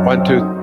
One, two.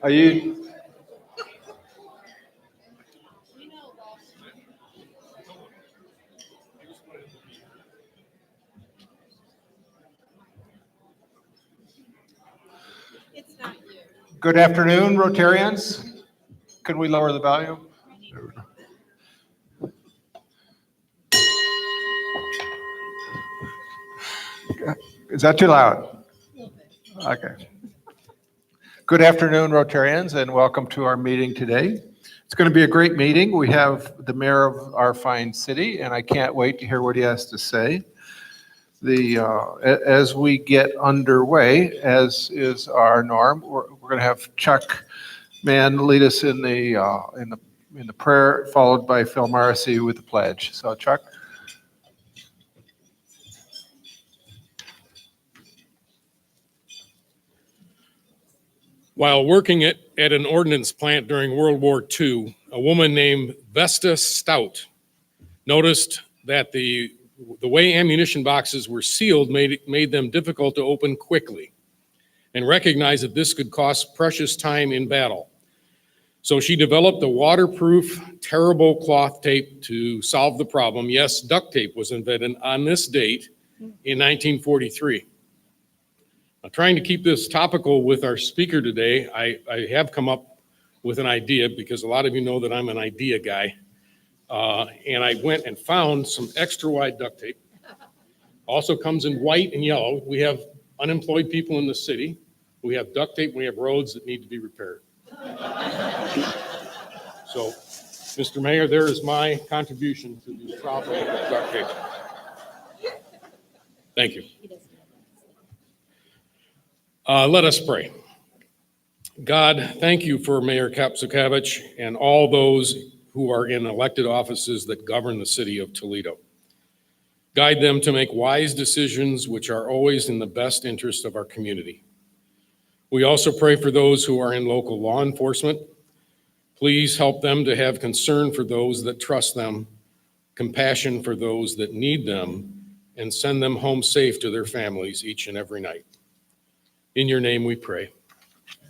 Are you? It's not you. Good afternoon, Rotarians. Can we lower the volume? Is that too loud? Okay. Good afternoon, Rotarians, and welcome to our meeting today. It's going to be a great meeting. We have the mayor of our fine city, and I can't wait to hear what he has to say. As we get underway, as is our norm, we're going to have Chuck Mann lead us in the prayer, followed by Phil Morrissey with the pledge. So, Chuck. While working at an ordnance plant during World War II, a woman named Vesta Stout noticed that the way ammunition boxes were sealed made them difficult to open quickly, and recognized that this could cost precious time in battle. So she developed a waterproof, tearable cloth tape to solve the problem. Yes, duct tape was invented on this date in 1943. Now, trying to keep this topical with our speaker today, I have come up with an idea, because a lot of you know that I'm an idea guy. And I went and found some extra wide duct tape. Also comes in white and yellow. We have unemployed people in the city. We have duct tape, we have roads that need to be repaired. So, Mr. Mayor, there is my contribution to the problem of duct tape. Thank you. Let us pray. God, thank you for Mayor Kapszukiewics and all those who are in elected offices that govern the city of Toledo. Guide them to make wise decisions which are always in the best interest of our community. We also pray for those who are in local law enforcement. Please help them to have concern for those that trust them, compassion for those that need them, and send them home safe to their families each and every night. In your name we pray.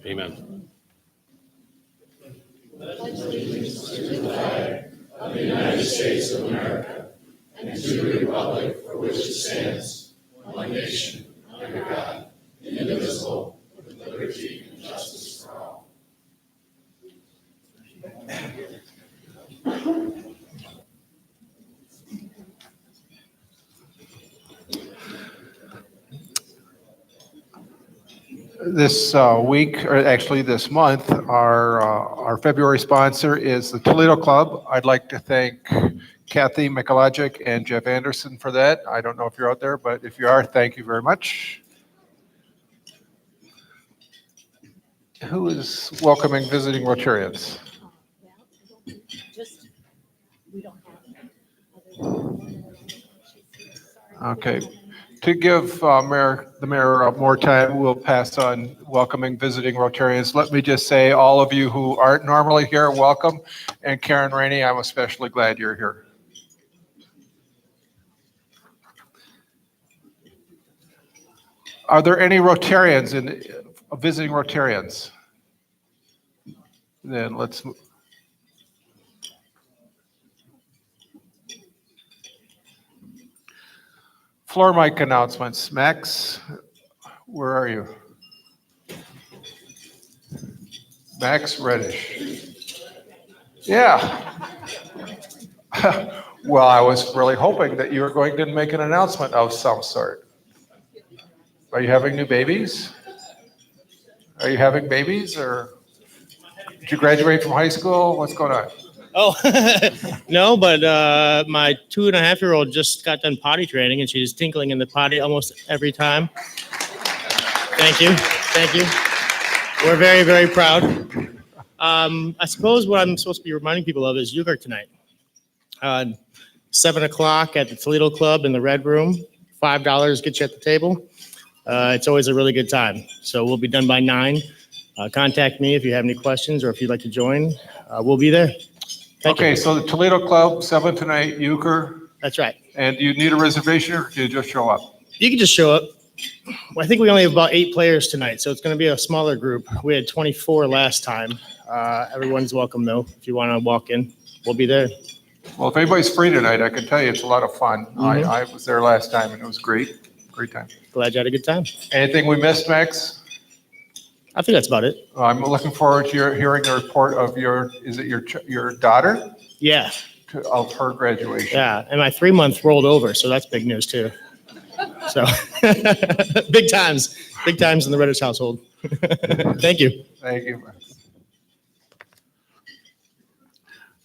Amen. Pledge allegiance to the flag of the United States of America and to the republic for which it stands, one nation, under God, indivisible, with liberty and justice for all. This week, or actually this month, our February sponsor is the Toledo Club. I'd like to thank Kathy Mikalajic and Jeff Anderson for that. I don't know if you're out there, but if you are, thank you very much. Who is welcoming visiting Rotarians? Okay. To give the mayor more time, we'll pass on welcoming visiting Rotarians. Let me just say, all of you who aren't normally here, welcome. And Karen Rainey, I'm especially glad you're here. Are there any Rotarians visiting Rotarians? Then let's move. Floor mic announcements. Max, where are you? Max Reddish. Yeah. Well, I was really hoping that you were going to make an announcement of some sort. Are you having new babies? Are you having babies, or did you graduate from high school? What's going on? Oh, no, but my 2.5-year-old just got done potty training, and she's tinkling in the potty almost every time. Thank you. Thank you. We're very, very proud. I suppose what I'm supposed to be reminding people of is Euchre tonight. 7 o'clock at the Toledo Club in the Red Room. $5 gets you at the table. It's always a really good time. So we'll be done by 9. Contact me if you have any questions or if you'd like to join. We'll be there. Thank you. So the Toledo Club, 7 tonight, Euchre. That's right. And do you need a reservation, or do you just show up? You can just show up. I think we only have about 8 players tonight, so it's going to be a smaller group. We had 24 last time. Everyone's welcome, though. If you want to walk in, we'll be there. Well, if anybody's free tonight, I can tell you it's a lot of fun. I was there last time and it was great. Great time. Glad you had a good time. Anything we missed, Max? I think that's about it. I'm looking forward to hearing the report of is it your daughter? Yeah, Of her graduation. yeah. And my 3-month rolled over, so that's big news, too. So big times in the Reddish household. Thank you. Thank you.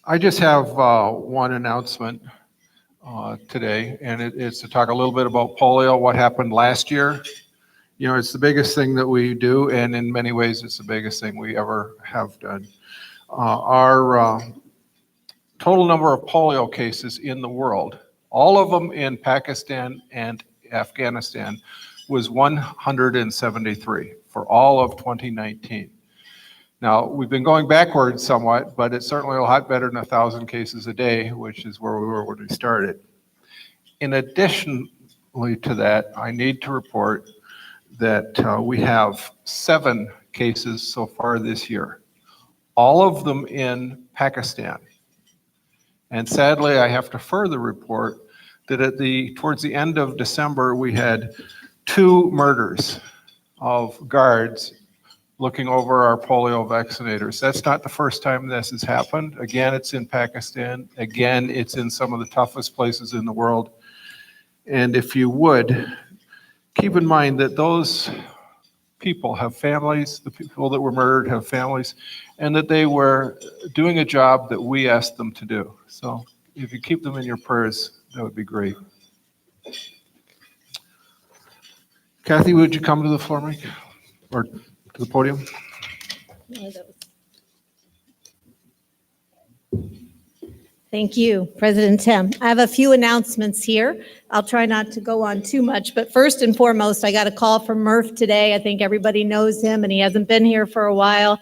I just have one announcement today, and it's to talk a little bit about polio, what happened last year. You know, it's the biggest thing that we do, and in many ways, it's the biggest thing we ever have done. Our total number of polio cases in the world, all of them in Pakistan and Afghanistan, was 173 for all of 2019. Now, we've been going backwards somewhat, but it's certainly a lot better than 1,000 cases a day, which is where we were when we started. In addition to that, I need to report that we have 7 cases so far this year, all of them in Pakistan. And sadly, I have to further report that towards the end of December, we had 2 murders of guards looking over our polio vaccinators. That's not the first time this has happened. Again, it's in Pakistan. Again, it's in some of the toughest places in the world. And if you would, keep in mind that those people have families, the people that were murdered have families, and that they were doing a job that we asked them to do. So if you keep them in your prayers, that would be great. Kathy, would you come to the floor, Mike? Or to the podium? Thank you, President Tim. I have a few announcements here. I'll try not to go on too much, but first and foremost, I got a call from Murph today. I think everybody knows him, and he hasn't been here for a while.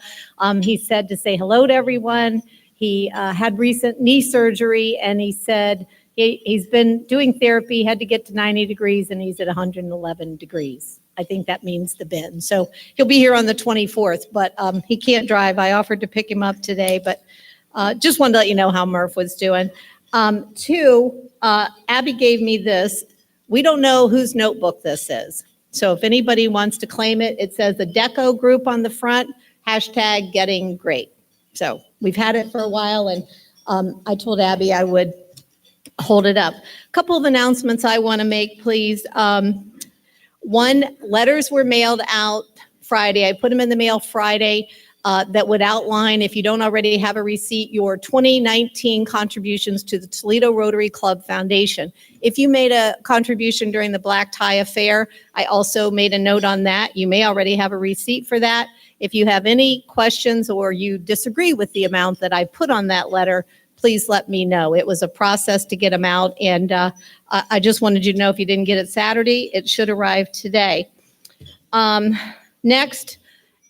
He said to say hello to everyone. He had recent knee surgery, and he said he's been doing therapy, had to get to 90 degrees, and he's at 111 degrees. I think that means the bin. So he'll be here on the 24th, but he can't drive. I offered to pick him up today, but just wanted to let you know how Murph was doing. 2, Abby gave me this. We don't know whose notebook this is. So if anybody wants to claim it, it says the Deco Group on the front, hashtag getting great. So we've had it for a while, and I told Abby I would hold it up. A couple of announcements I want to make, please. 1, letters were mailed out Friday. I put them in the mail Friday. That would outline, if you don't already have a receipt, your 2019 contributions to the Toledo Rotary Club Foundation. If you made a contribution during the Black Tie Affair, I also made a note on that. You may already have a receipt for that. If you have any questions or you disagree with the amount that I put on that letter, please let me know. It was a process to get them out, and I just wanted you to know if you didn't get it Saturday, it should arrive today. Next,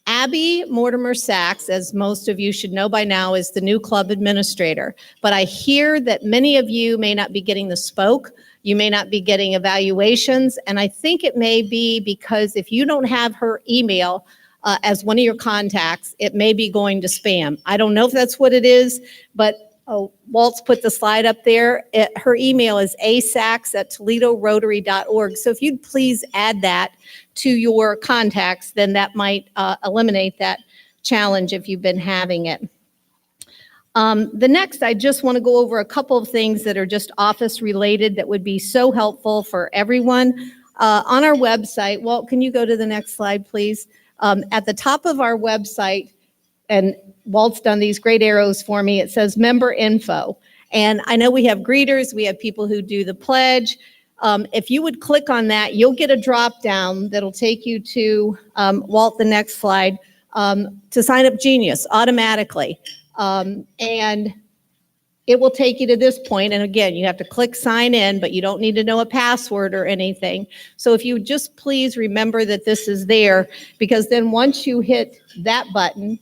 Abby Mortimer Sachs, as most of you should know by now, is the new club administrator. But I hear that many of you may not be getting the spoke. You may not be getting evaluations. And I think it may be because if you don't have her email as one of your contacts, it may be going to spam. I don't know if that's what it is, but Walt's put the slide up there. Her email is asachs@toledorotary.org. So if you'd please add that to your contacts, then that might eliminate that challenge if you've been having it. The next, I just want to go over a couple of things that are just office related that would be so helpful for everyone. On our website, Walt, can you go to the next slide, please? At the top of our website, and Walt's done these great arrows for me, it says member info. And I know we have greeters, we have people who do the pledge. If you would click on that, you'll get a drop down that'll take you to, Walt, the next slide, to sign up Genius automatically. And it will take you to this point. And again, you have to click sign in, but you don't need to know a password or anything. So if you would just please remember that this is there, because then once you hit that button,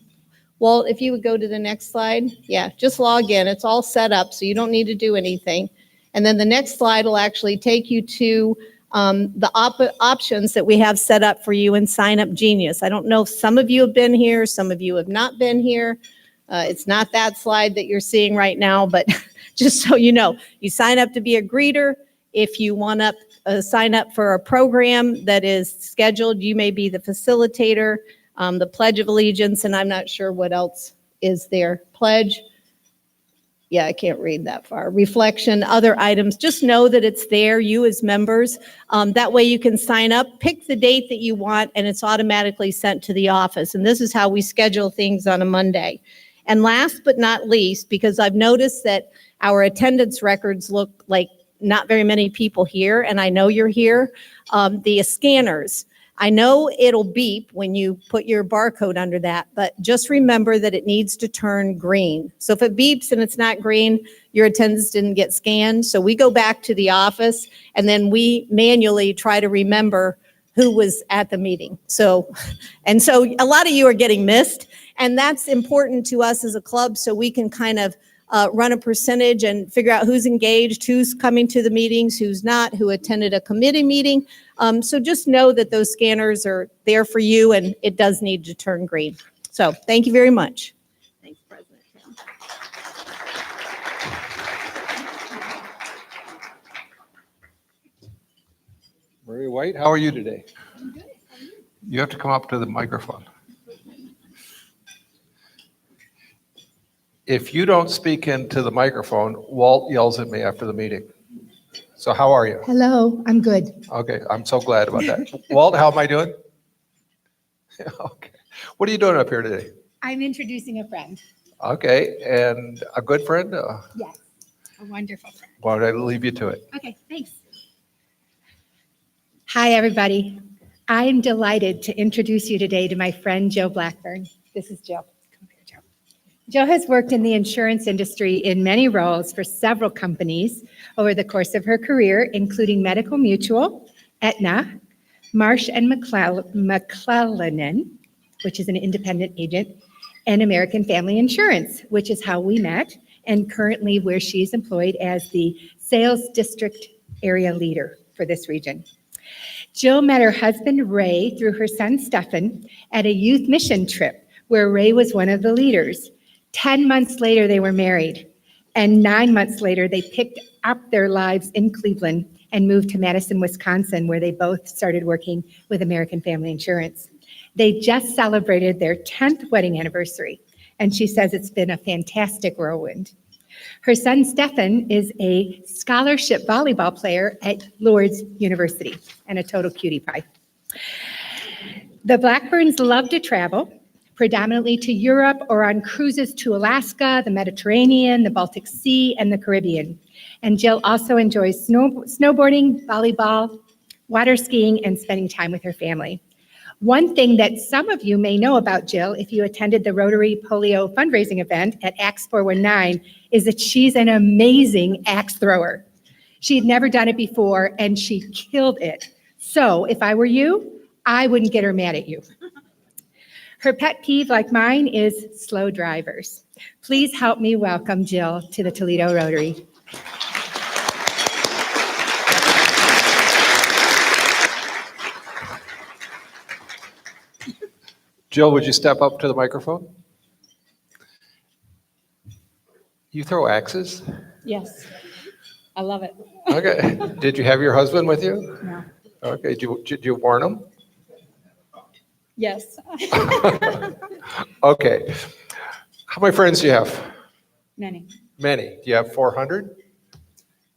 Walt, if you would go to the next slide. Yeah, just log in. It's all set up, so you don't need to do anything. And then the next slide will actually take you to the options that we have set up for you in Sign Up Genius. I don't know if some of you have been here, some of you have not been here. It's not that slide that you're seeing right now, but just so you know, you sign up to be a greeter. If you want to sign up for a program that is scheduled, you may be the facilitator, the Pledge of Allegiance, and I'm not sure what else is there. Pledge. Yeah, I can't read that far. Reflection, other items. Just know that it's there, you as members. That way you can sign up, pick the date that you want, and it's automatically sent to the office. And this is how we schedule things on a Monday. And last but not least, because I've noticed that our attendance records look like not very many people here, and I know you're here, the scanners. I know it'll beep when you put your barcode under that, but just remember that it needs to turn green. So if it beeps and it's not green, your attendance didn't get scanned. So we go back to the office and then we manually try to remember who was at the meeting. So a lot of you are getting missed, and that's important to us as a club so we can kind of run a percentage and figure out who's engaged, who's coming to the meetings, who's not, who attended a committee meeting. So just know that those scanners are there for you, and it does need to turn green. So thank you very much. Thanks, President Tim. Marie White, how are you today? I'm good. How are you? You have to come up to the microphone. If you don't speak into the microphone, Walt yells at me after the meeting. So how are you? Hello, I'm good. Okay, I'm so glad about that. Walt, how am I doing? Okay. What are you doing up here today? I'm introducing a friend. Okay, and a good friend? Yes, a wonderful friend. Why don't I leave you to it? Okay, thanks. Hi, everybody. I am delighted to introduce you today to my friend, Joe Blackburn. This is Joe. Come here, Joe. Joe has worked in the insurance industry in many roles for several companies over the course of her career, including Medical Mutual, Aetna, Marsh and McClellan, which is an independent agent, and American Family Insurance, which is how we met, and currently where she's employed as the sales district area leader for this region. Jill met her husband, Ray, through her son, Stefan, at a youth mission trip where Ray was one of the leaders. 10 months later, they were married. And 9 months later, they picked up their lives in Cleveland and moved to Madison, Wisconsin, where they both started working with American Family Insurance. They just celebrated their 10th wedding anniversary, and she says it's been a fantastic whirlwind. Her son, Stefan, is a scholarship volleyball player at Lourdes University and a total cutie pie. The Blackburns love to travel, predominantly to Europe or on cruises to Alaska, the Mediterranean, the Baltic Sea, and the Caribbean. And Jill also enjoys snowboarding, volleyball, water skiing, and spending time with her family. One thing that some of you may know about Jill, if you attended the Rotary Polio fundraising event at Axe 419, is that she's an amazing axe thrower. She'd never done it before, and she killed it. So if I were you, I wouldn't get her mad at you. Her pet peeve, like mine, is slow drivers. Please help me welcome Jill to the Toledo Rotary. Jill, would you step up to the microphone? You throw axes? Yes, I love it. Okay. Did you have your husband with you? No. Okay. Did you warn him? Yes, Okay. How many friends do you have? many. Many. Do you have 400?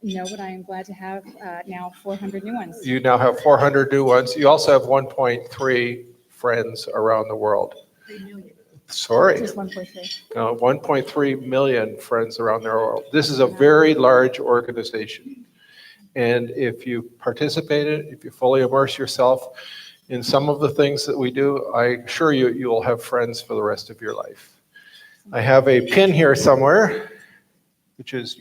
No, but I am glad to have now 400 new ones. You now have 400 new ones. You also have 1.3 friends around the world. 3 million. Sorry. Just 1.3. 1.3 million friends around the world. This is a very large organization. And if you participate in it, if you fully immerse yourself in some of the things that we do, I assure you, you will have friends for the rest of your life. I have a pin here somewhere, which is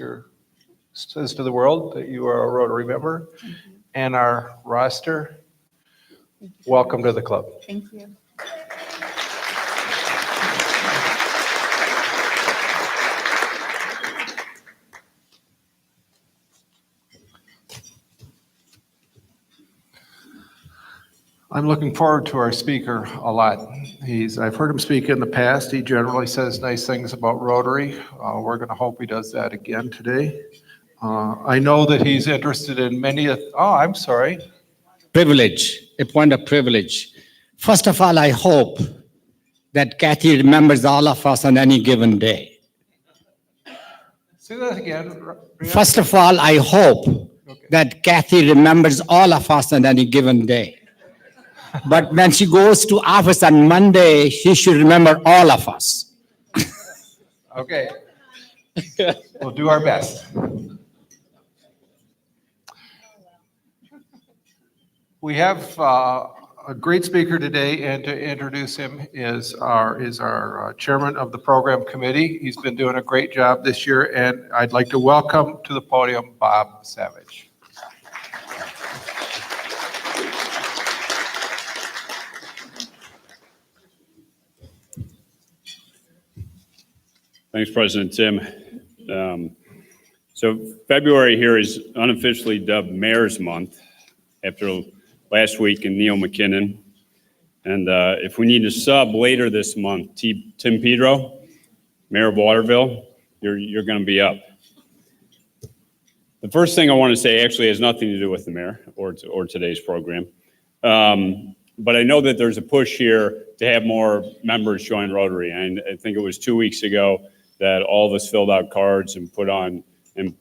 says to the world that you are a Rotary member, and our roster. Welcome to the club. Thank you. I'm looking forward to our speaker a lot. I've heard him speak in the past. He generally says nice things about Rotary. We're going to hope he does that again today. I know that he's interested in I'm sorry. Privilege, a point of privilege. First of all, I hope that Kathy remembers all of us on any given day. Say that again. Brianna. First of all, I hope that Kathy remembers all of us on any given day. But when she goes to office on Monday, she should remember all of us. Okay. We'll do our best. We have a great speaker today, and to introduce him is our chairman of the program committee. He's been doing a great job this year, and I'd like to welcome to the podium Bob Savage. Thanks, President Tim. So February here is unofficially dubbed Mayor's Month after last week in Neil McKinnon. And if we need a sub later this month, Tim Pedro, Mayor of Waterville, you're going to be up. The first thing I want to say actually has nothing to do with the mayor or today's program. But I know that there's a push here to have more members join Rotary. And I think it was 2 weeks ago that all of us filled out cards and put them in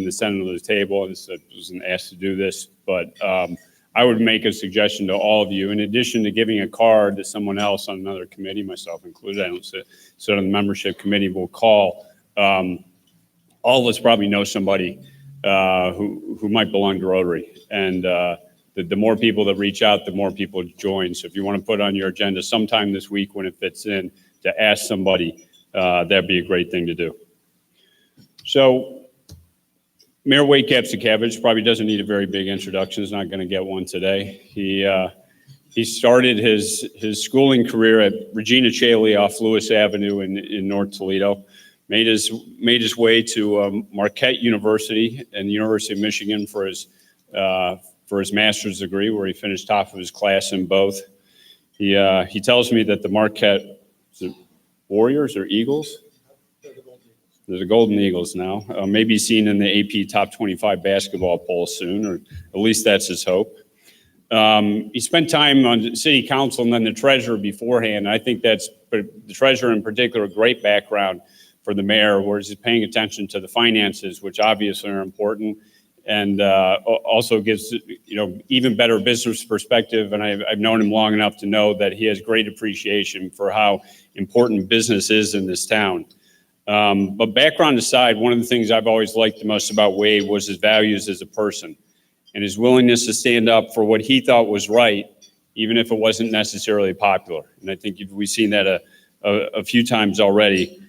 the center of the table. And I wasn't asked to do this, but I would make a suggestion to all of you, in addition to giving a card to someone else on another committee, myself included, I don't sit on the membership committee, we'll call. All of us probably know somebody who might belong to Rotary. And the more people that reach out, the more people join. So if you want to put on your agenda sometime this week when it fits in to ask somebody, that'd be a great thing to do. So Mayor Wade Kapszukiewics probably doesn't need a very big introduction. He's not going to get one today. He started his schooling career at Regina Chaley off Lewis Avenue in North Toledo. Made his way to Marquette University and the University of Michigan for his master's degree, where he finished top of his class in both. He tells me that the Marquette Warriors or Eagles? They're the Golden Eagles now. Maybe seen in the AP Top 25 basketball poll soon, or at least that's his hope. He spent time on city council and then the treasurer beforehand. I think that's, the treasurer in particular, a great background for the mayor, where he's paying attention to the finances, which obviously are important, and also gives even better business perspective. And I've known him long enough to know that he has great appreciation for how important business is in this town. But background aside, one of the things I've always liked the most about Wade was his values as a person and his willingness to stand up for what he thought was right, even if it wasn't necessarily popular. And I think we've seen that a few times already.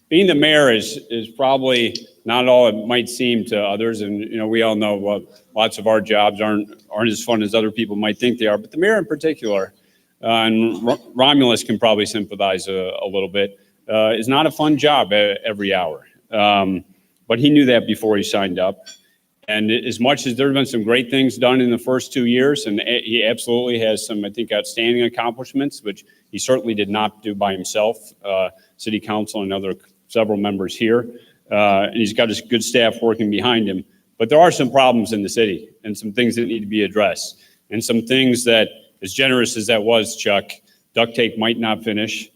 Being the mayor is probably not all it might seem to others. And, we all know lots of our jobs aren't as fun as other people might think they are. But the mayor in particular, and Romulus can probably sympathize a little bit, is not a fun job every hour. But he knew that before he signed up. And as much as there have been some great things done in the first 2 years, and he absolutely has some, I think, outstanding accomplishments, which he certainly did not do by himself, city council and several members here. And he's got a good staff working behind him. But there are some problems in the city and some things that need to be addressed. And some things that, as generous as that was, Chuck, duct tape might not finish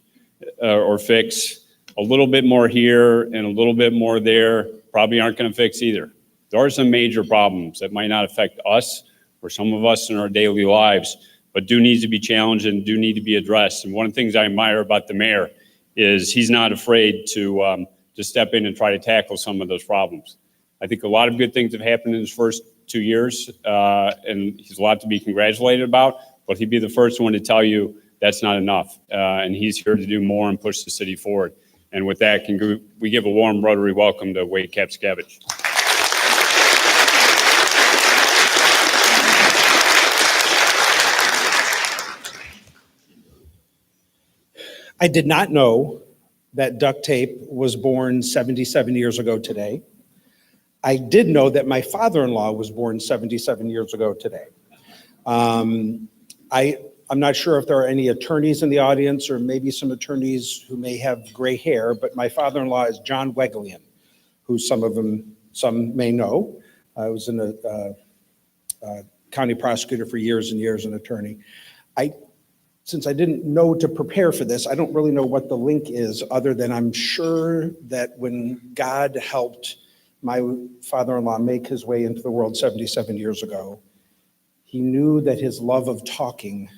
or fix. A little bit more here and a little bit more there probably aren't going to fix either. There are some major problems that might not affect us or some of us in our daily lives, but do need to be challenged and do need to be addressed. And one of the things I admire about the mayor is he's not afraid to step in and try to tackle some of those problems. I think a lot of good things have happened in his first 2 years, and he's a lot to be congratulated about, but he'd be the first one to tell you that's not enough. And he's here to do more and push the city forward. And with that, we give a warm Rotary welcome to Wade Kapszukiewics. I did not know that duct tape was born 77 years ago today. I did know that my father-in-law was born 77 years ago today. I'm not sure if there are any attorneys in the audience or maybe some attorneys who may have gray hair, but my father-in-law is John Weglian, who some may know. I was a county prosecutor for years and years, an attorney. Since I didn't know to prepare for this, I don't really know what the link is, other than I'm sure that when God helped my father-in-law make his way into the world 77 years ago, he knew that his love of talking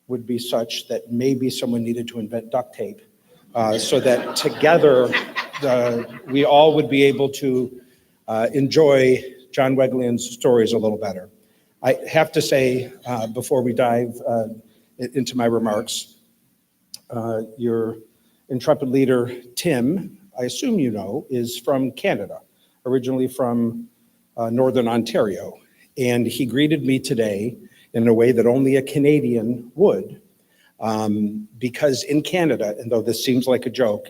would be such that maybe someone needed to invent duct tape, so that together we all would be able to enjoy John Weglian's stories a little better. I have to say, before we dive into my remarks, your intrepid leader, Tim, I assume you know, is from Canada, originally from Northern Ontario. And he greeted me today in a way that only a Canadian would, because in Canada, and though this seems like a joke,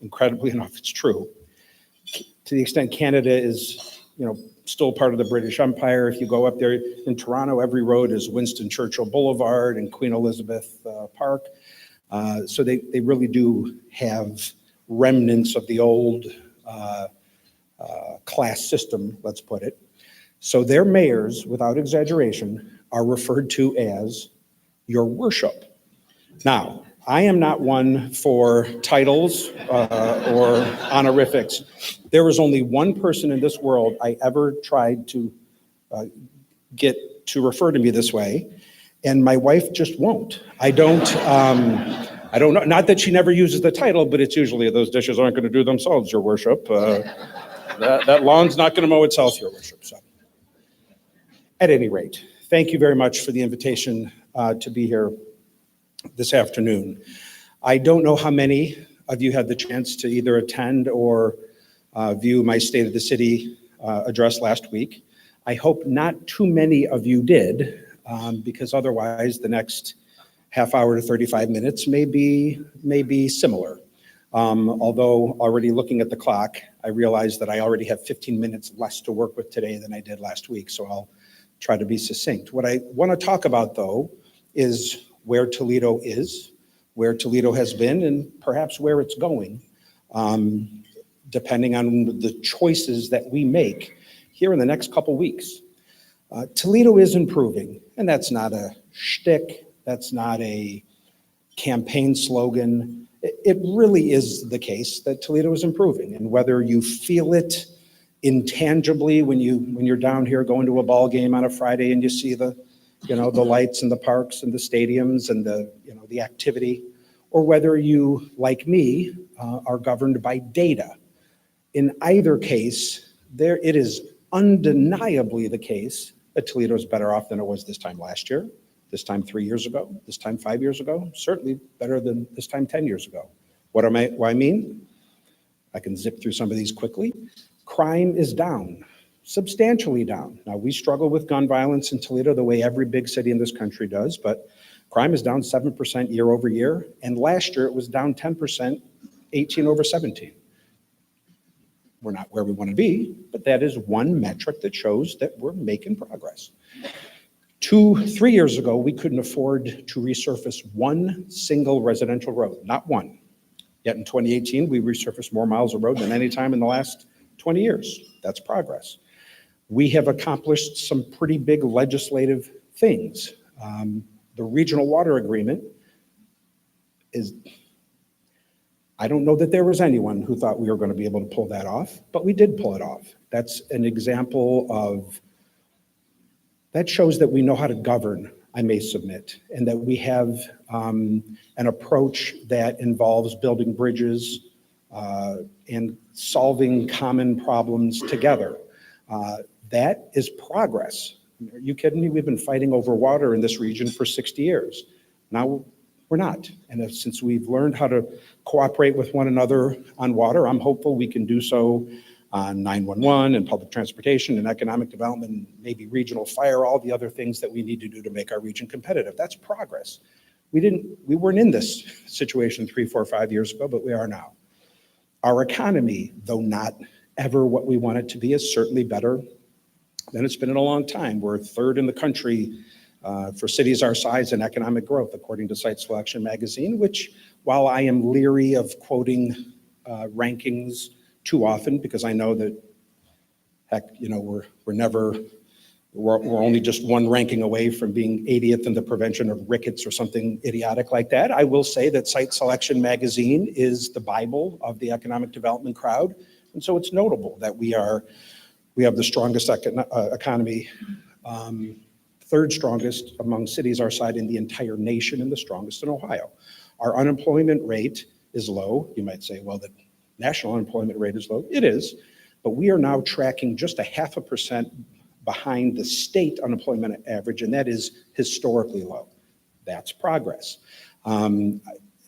incredibly enough, it's true, to the extent Canada is, still part of the British Empire. If you go up there in Toronto, every road is Winston Churchill Boulevard and Queen Elizabeth Park. So they really do have remnants of the old class system, let's put it. So their mayors, without exaggeration, are referred to as your worship. Now, I am not one for titles or honorifics. There was only one person in this world I ever tried to get to refer to me this way, and my wife just won't. I don't know. Not that she never uses the title, but it's usually those dishes aren't going to do themselves, your worship. That lawn's not going to mow itself, your worship. So, at any rate, thank you very much for the invitation to be here this afternoon. I don't know how many of you had the chance to either attend or view my State of the City address last week. I hope not too many of you did, because otherwise the next half hour to 35 minutes may be similar. Although already looking at the clock, I realize that I already have 15 minutes less to work with today than I did last week, so I'll try to be succinct. What I want to talk about, though, is where Toledo is, where Toledo has been, and perhaps where it's going, depending on the choices that we make here in the next couple weeks. Toledo is improving, and that's not a shtick, that's not a campaign slogan. It really is the case that Toledo is improving, and whether you feel it intangibly when you're down here going to a ball game on a Friday and you see the lights and the parks and the stadiums and the activity, or whether you, like me, are governed by data. In either case, it is undeniably the case that Toledo is better off than it was this time last year, this time 3 years ago, this time 5 years ago, certainly better than this time 10 years ago. What do I mean? I can zip through some of these quickly. Crime is down. Substantially down. Now, we struggle with gun violence in Toledo the way every big city in this country does, but crime is down 7% year over year, and last year it was down 10%, 18 over 17. We're not where we want to be, but that is one metric that shows that we're making progress. 3 years ago, we couldn't afford to resurface one single residential road, not one. Yet in 2018, we resurfaced more miles of road than any time in the last 20 years. That's progress. We have accomplished some pretty big legislative things. The regional water agreement I don't know that there was anyone who thought we were going to be able to pull that off, but we did pull it off. That's an example that shows that we know how to govern, I may submit, and that we have an approach that involves building bridges and solving common problems together. That is progress. Are you kidding me? We've been fighting over water in this region for 60 years. Now we're not. And since we've learned how to cooperate with one another on water, I'm hopeful we can do so on 911 and public transportation and economic development, and maybe regional fire, all the other things that we need to do to make our region competitive. That's progress. We weren't in this situation 3, 4, 5 years ago, but we are now. Our economy, though not ever what we want it to be. It's certainly better than it's been in a long time. We're third in the country for cities our size in economic growth, according to Site Selection Magazine, which, while I am leery of quoting rankings too often, because I know that, heck, you know, we're only just one ranking away from being 80th in the prevention of rickets or something idiotic like that. I will say that Site Selection Magazine is the Bible of the economic development crowd. And so it's notable that we have the strongest economy, third strongest among cities our size in the entire nation, and the strongest in Ohio. Our unemployment rate is low. You might say, well, the national unemployment rate is low. It is, but we are now tracking just 0.5% behind the state unemployment average, and that is historically low. That's progress. And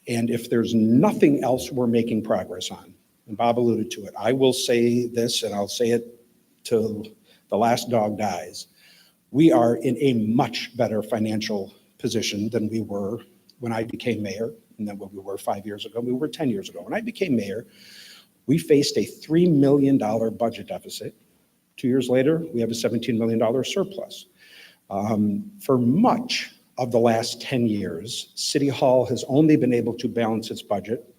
if there's nothing else we're making progress on, and Bob alluded to it, I will say this, and I'll say it till the last dog dies. We are in a much better financial position than we were when I became mayor, and then what we were 5 years ago, we were 10 years ago. When I became mayor, we faced a $3 million budget deficit. 2 years later, we have a $17 million surplus. For much of the last 10 years, City Hall has only been able to balance its budget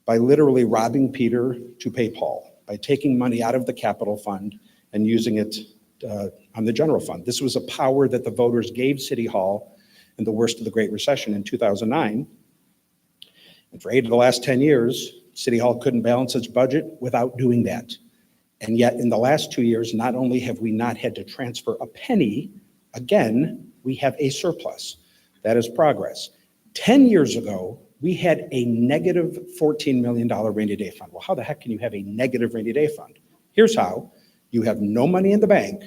by literally robbing Peter to pay Paul, by taking money out of the capital fund and using it on the general fund. This was a power that the voters gave City Hall in the worst of the Great Recession in 2009. And for 8 of the last 10 years, City Hall couldn't balance its budget without doing that. And yet in the last 2 years, not only have we not had to transfer a penny, again, we have a surplus. That is progress. 10 years ago, we had a negative $14 million rainy day fund. Well, how the heck can you have a negative rainy day fund? Here's how. You have no money in the bank,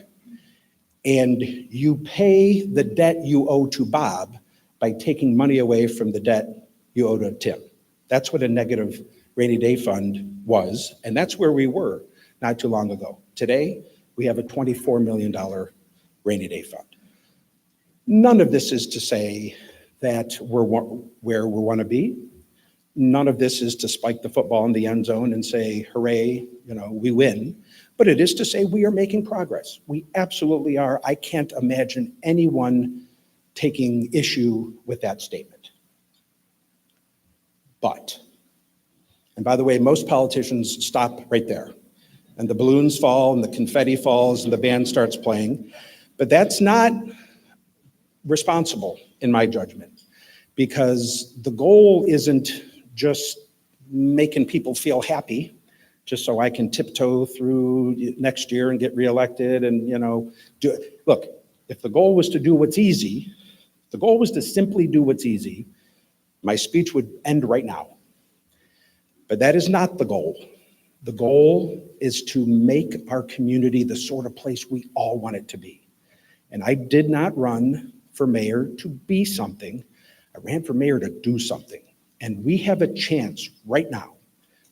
and you pay the debt you owe to Bob by taking money away from the debt you owe to Tim. That's what a negative rainy day fund was, and that's where we were not too long ago. Today, we have a $24 million rainy day fund. None of this is to say that we're where we want to be. None of this is to spike the football in the end zone and say, hooray, you know, we win. But it is to say we are making progress. We absolutely are. I can't imagine anyone taking issue with that statement. But, and by the way, most politicians stop right there. And the balloons fall and the confetti falls and the band starts playing. But that's not responsible in my judgment, because the goal isn't just making people feel happy just so I can tiptoe through next year and get reelected and, you know, do it. Look, if the goal was to do what's easy, if the goal was to simply do what's easy, my speech would end right now. But that is not the goal. The goal is to make our community the sort of place we all want it to be. And I did not run for mayor to be something. I ran for mayor to do something. And we have a chance right now.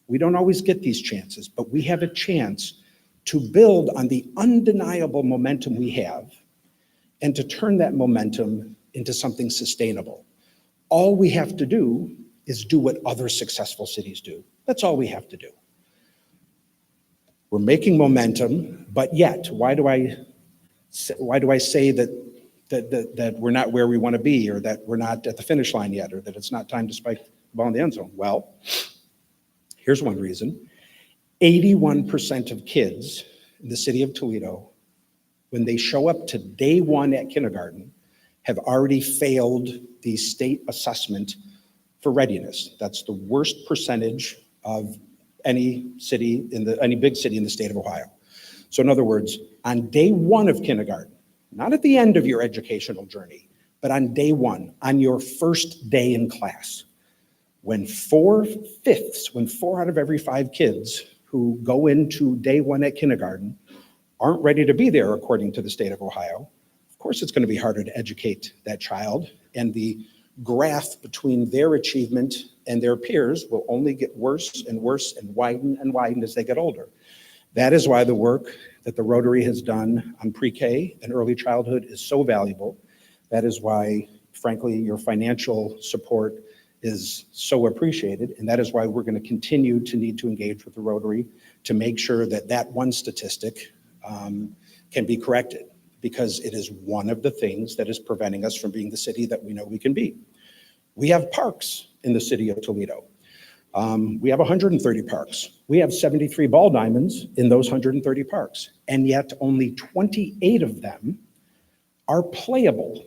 We don't always get these chances, but we have a chance to build on the undeniable momentum we have and to turn that momentum into something sustainable. All we have to do is do what other successful cities do. That's all we have to do. We're making momentum, but yet, why do I say that we're not where we want to be, or that we're not at the finish line yet, or that it's not time to spike the ball in the end zone? Well, here's one reason. 81% of kids in the city of Toledo, when they show up to day one at kindergarten, have already failed the state assessment for readiness. That's the worst percentage of any big city in the state of Ohio. So in other words, on day one of kindergarten, not at the end of your educational journey, but on day one, on your first day in class, when 4 out of every 5 kids who go into day one at kindergarten aren't ready to be there according to the state of Ohio, of course it's going to be harder to educate that child, and the graph between their achievement and their peers will only get worse and worse and widen as they get older. That is why the work that the Rotary has done on pre-K and early childhood is so valuable. That is why, frankly, your financial support is so appreciated, and that is why we're going to continue to need to engage with the Rotary to make sure that that one statistic can be corrected, because it is one of the things that is preventing us from being the city that we know we can be. We have parks in the city of Toledo. We have 130 parks. We have 73 ball diamonds in those 130 parks, and yet only 28 of them are playable.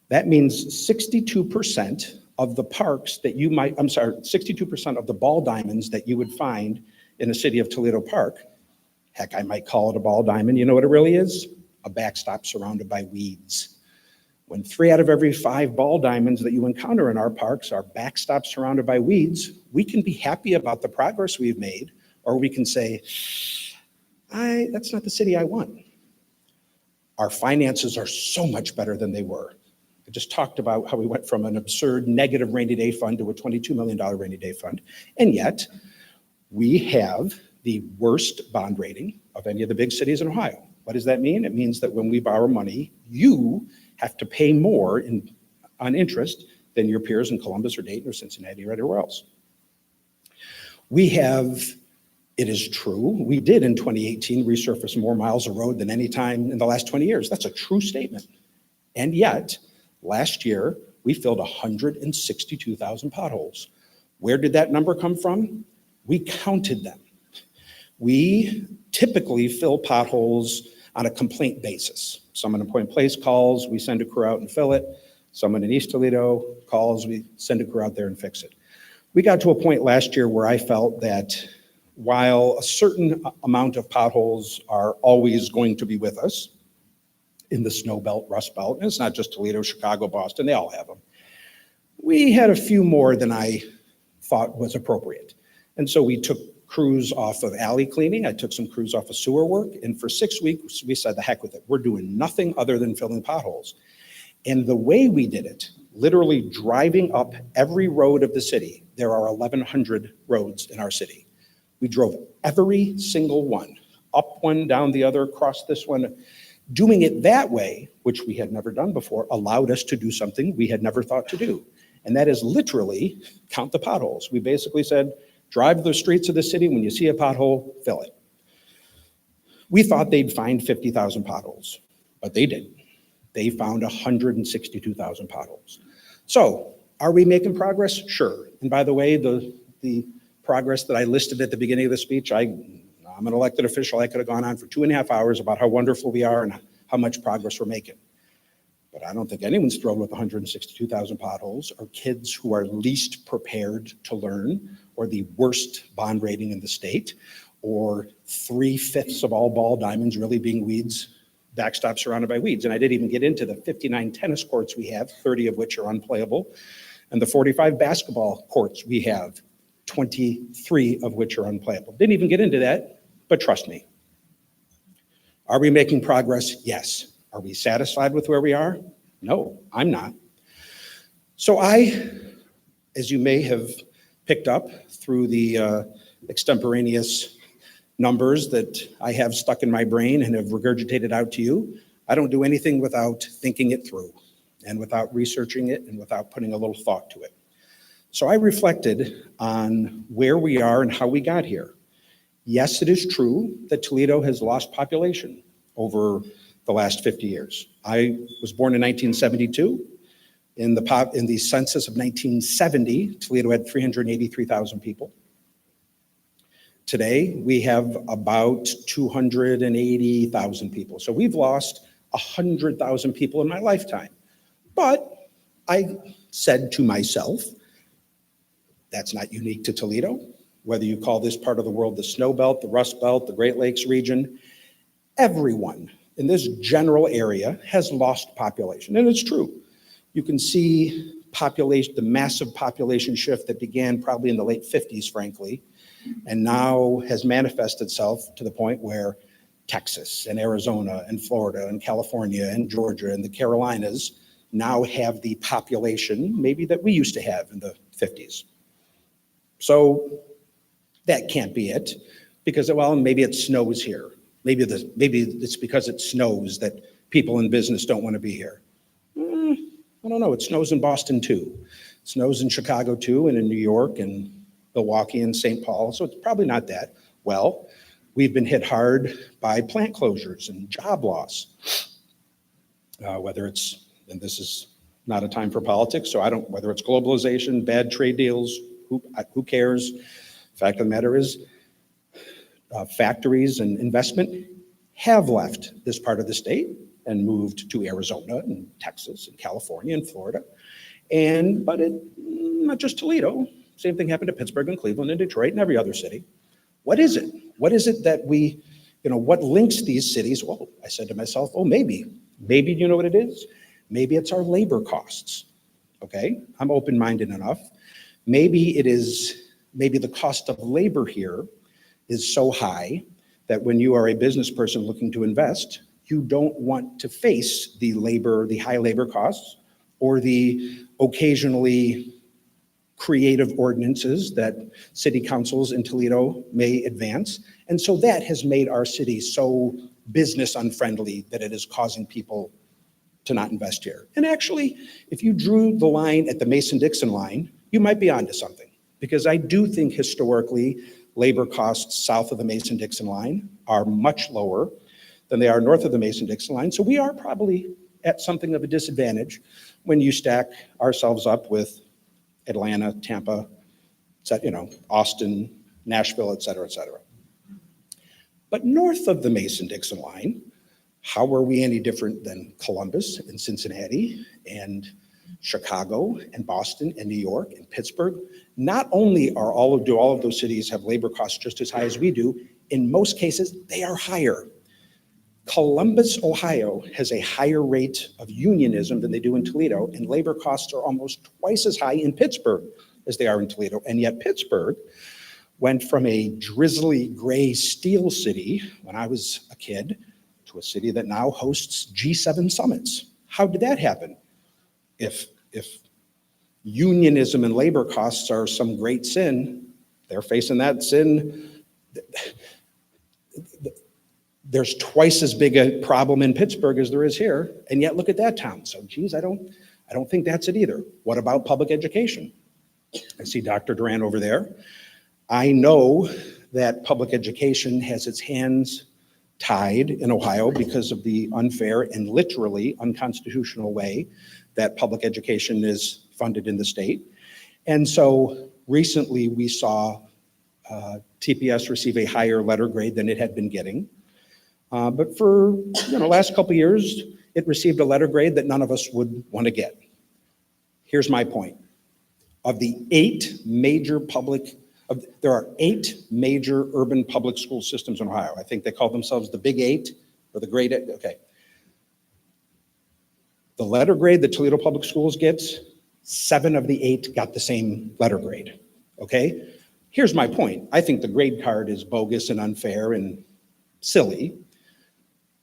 That means 62% of the parks that you might, 62% of the ball diamonds that you would find in the city of Toledo Park, heck, I might call it a ball diamond. You know what it really is? A backstop surrounded by weeds. When 3 out of every 5 ball diamonds that you encounter in our parks are backstops surrounded by weeds, we can be happy about the progress we've made, or we can say, that's not the city I want. Our finances are so much better than they were. I just talked about how we went from an absurd negative rainy day fund to a $22 million rainy day fund. And yet, we have the worst bond rating of any of the big cities in Ohio. What does that mean? It means that when we borrow money, you have to pay more on interest than your peers in Columbus or Dayton or Cincinnati or anywhere else. We have, it is true, we did in 2018 resurface more miles of road than any time in the last 20 years. That's a true statement. And yet, last year, we filled 162,000 potholes. Where did that number come from? We counted them. We typically fill potholes on a complaint basis. Someone in Point Place calls, we send a crew out and fill it. Someone in East Toledo calls, we send a crew out there and fix it. We got to a point last year where I felt that while a certain amount of potholes are always going to be with us in the snow belt, rust belt, and it's not just Toledo, Chicago, Boston, they all have them, we had a few more than I thought was appropriate. And so we took crews off of alley cleaning. I took some crews off of sewer work. And for 6 weeks, we said, the heck with it. We're doing nothing other than filling potholes. And the way we did it, literally driving up every road of the city, there are 1,100 roads in our city. We drove every single one, up one, down the other, across this one. Doing it that way, which we had never done before, allowed us to do something we had never thought to do. And that is literally count the potholes. We basically said, drive the streets of the city. When you see a pothole, fill it. We thought they'd find 50,000 potholes, but they didn't. They found 162,000 potholes. So are we making progress? Sure. And by the way, the progress that I listed at the beginning of the speech, I'm an elected official. I could have gone on for 2.5 hours about how wonderful we are and how much progress we're making. But I don't think anyone's thrilled with 162,000 potholes, or kids who are least prepared to learn, or the worst bond rating in the state, or 3/5 of all ball diamonds really being weeds, backstops surrounded by weeds. And I didn't even get into the 59 tennis courts we have, 30 of which are unplayable, and the 45 basketball courts we have, 23 of which are unplayable. Didn't even get into that, but trust me. Are we making progress? Yes. Are we satisfied with where we are? No, I'm not. So as you may have picked up through the extemporaneous numbers that I have stuck in my brain and have regurgitated out to you, I don't do anything without thinking it through and without researching it and without putting a little thought to it. So I reflected on where we are and how we got here. Yes, it is true that Toledo has lost population over the last 50 years. I was born in 1972. In the census of 1970, Toledo had 383,000 people. Today, we have about 280,000 people. So we've lost 100,000 people in my lifetime. But I said to myself, that's not unique to Toledo. Whether you call this part of the world the Snow Belt, the Rust Belt, the Great Lakes region, everyone in this general area has lost population. And it's true. You can see the massive population shift that began probably in the late 50s, frankly, and now has manifested itself to the point where Texas and Arizona and Florida and California and Georgia and the Carolinas now have the population maybe that we used to have in the 50s. So that can't be it, because, well, maybe it snows here. Maybe it's because it snows that people in business don't want to be here. I don't know. It snows in Boston too. Snows in Chicago too, and in New York and Milwaukee and St. Paul, so it's probably not that. Well, we've been hit hard by plant closures and job loss. Whether it's, and this is not a time for politics, so whether it's globalization, bad trade deals, who cares? Fact of the matter is, factories and investment have left this part of the state and moved to Arizona and Texas and California and Florida. But not just Toledo, same thing happened to Pittsburgh and Cleveland and Detroit and every other city. What is it? What is it that what links these cities? Well, I said to myself, maybe you know what it is? Maybe it's our labor costs, okay? I'm open-minded enough. Maybe the cost of labor here is so high that when you are a business person looking to invest, you don't want to face the high labor costs or the occasionally creative ordinances that city councils in Toledo may advance. And so that has made our city so business unfriendly that it is causing people to not invest here. And actually, if you drew the line at the Mason-Dixon line, you might be onto something, because I do think historically labor costs south of the Mason-Dixon line are much lower than they are north of the Mason-Dixon line. So we are probably at something of a disadvantage when you stack ourselves up with Atlanta, Tampa, Austin, Nashville, et cetera, et cetera. But north of the Mason-Dixon line, how are we any different than Columbus and Cincinnati and Chicago and Boston and New York and Pittsburgh? Not only do all of those cities have labor costs just as high as we do, in most cases, they are higher. Columbus, Ohio has a higher rate of unionism than they do in Toledo, and labor costs are almost twice as high in Pittsburgh as they are in Toledo. And yet Pittsburgh went from a drizzly gray steel city when I was a kid to a city that now hosts G7 summits. How did that happen? If unionism and labor costs are some great sin, they're facing that sin. There's twice as big a problem in Pittsburgh as there is here, and yet look at that town. So, geez, I don't think that's it either. What about public education? I see Dr. Duran over there. I know that public education has its hands tied in Ohio because of the unfair and literally unconstitutional way that public education is funded in the state. And so recently we saw TPS receive a higher letter grade than it had been getting. But for last couple of years, it received a letter grade that none of us would want to get. Here's my point. Of the there are 8 major urban public school systems in Ohio. I think they call themselves the Big 8 or the Great 8. Okay. The letter grade that Toledo Public Schools gets, 7 of the 8 got the same letter grade. Okay. Here's my point. I think the grade card is bogus and unfair and silly.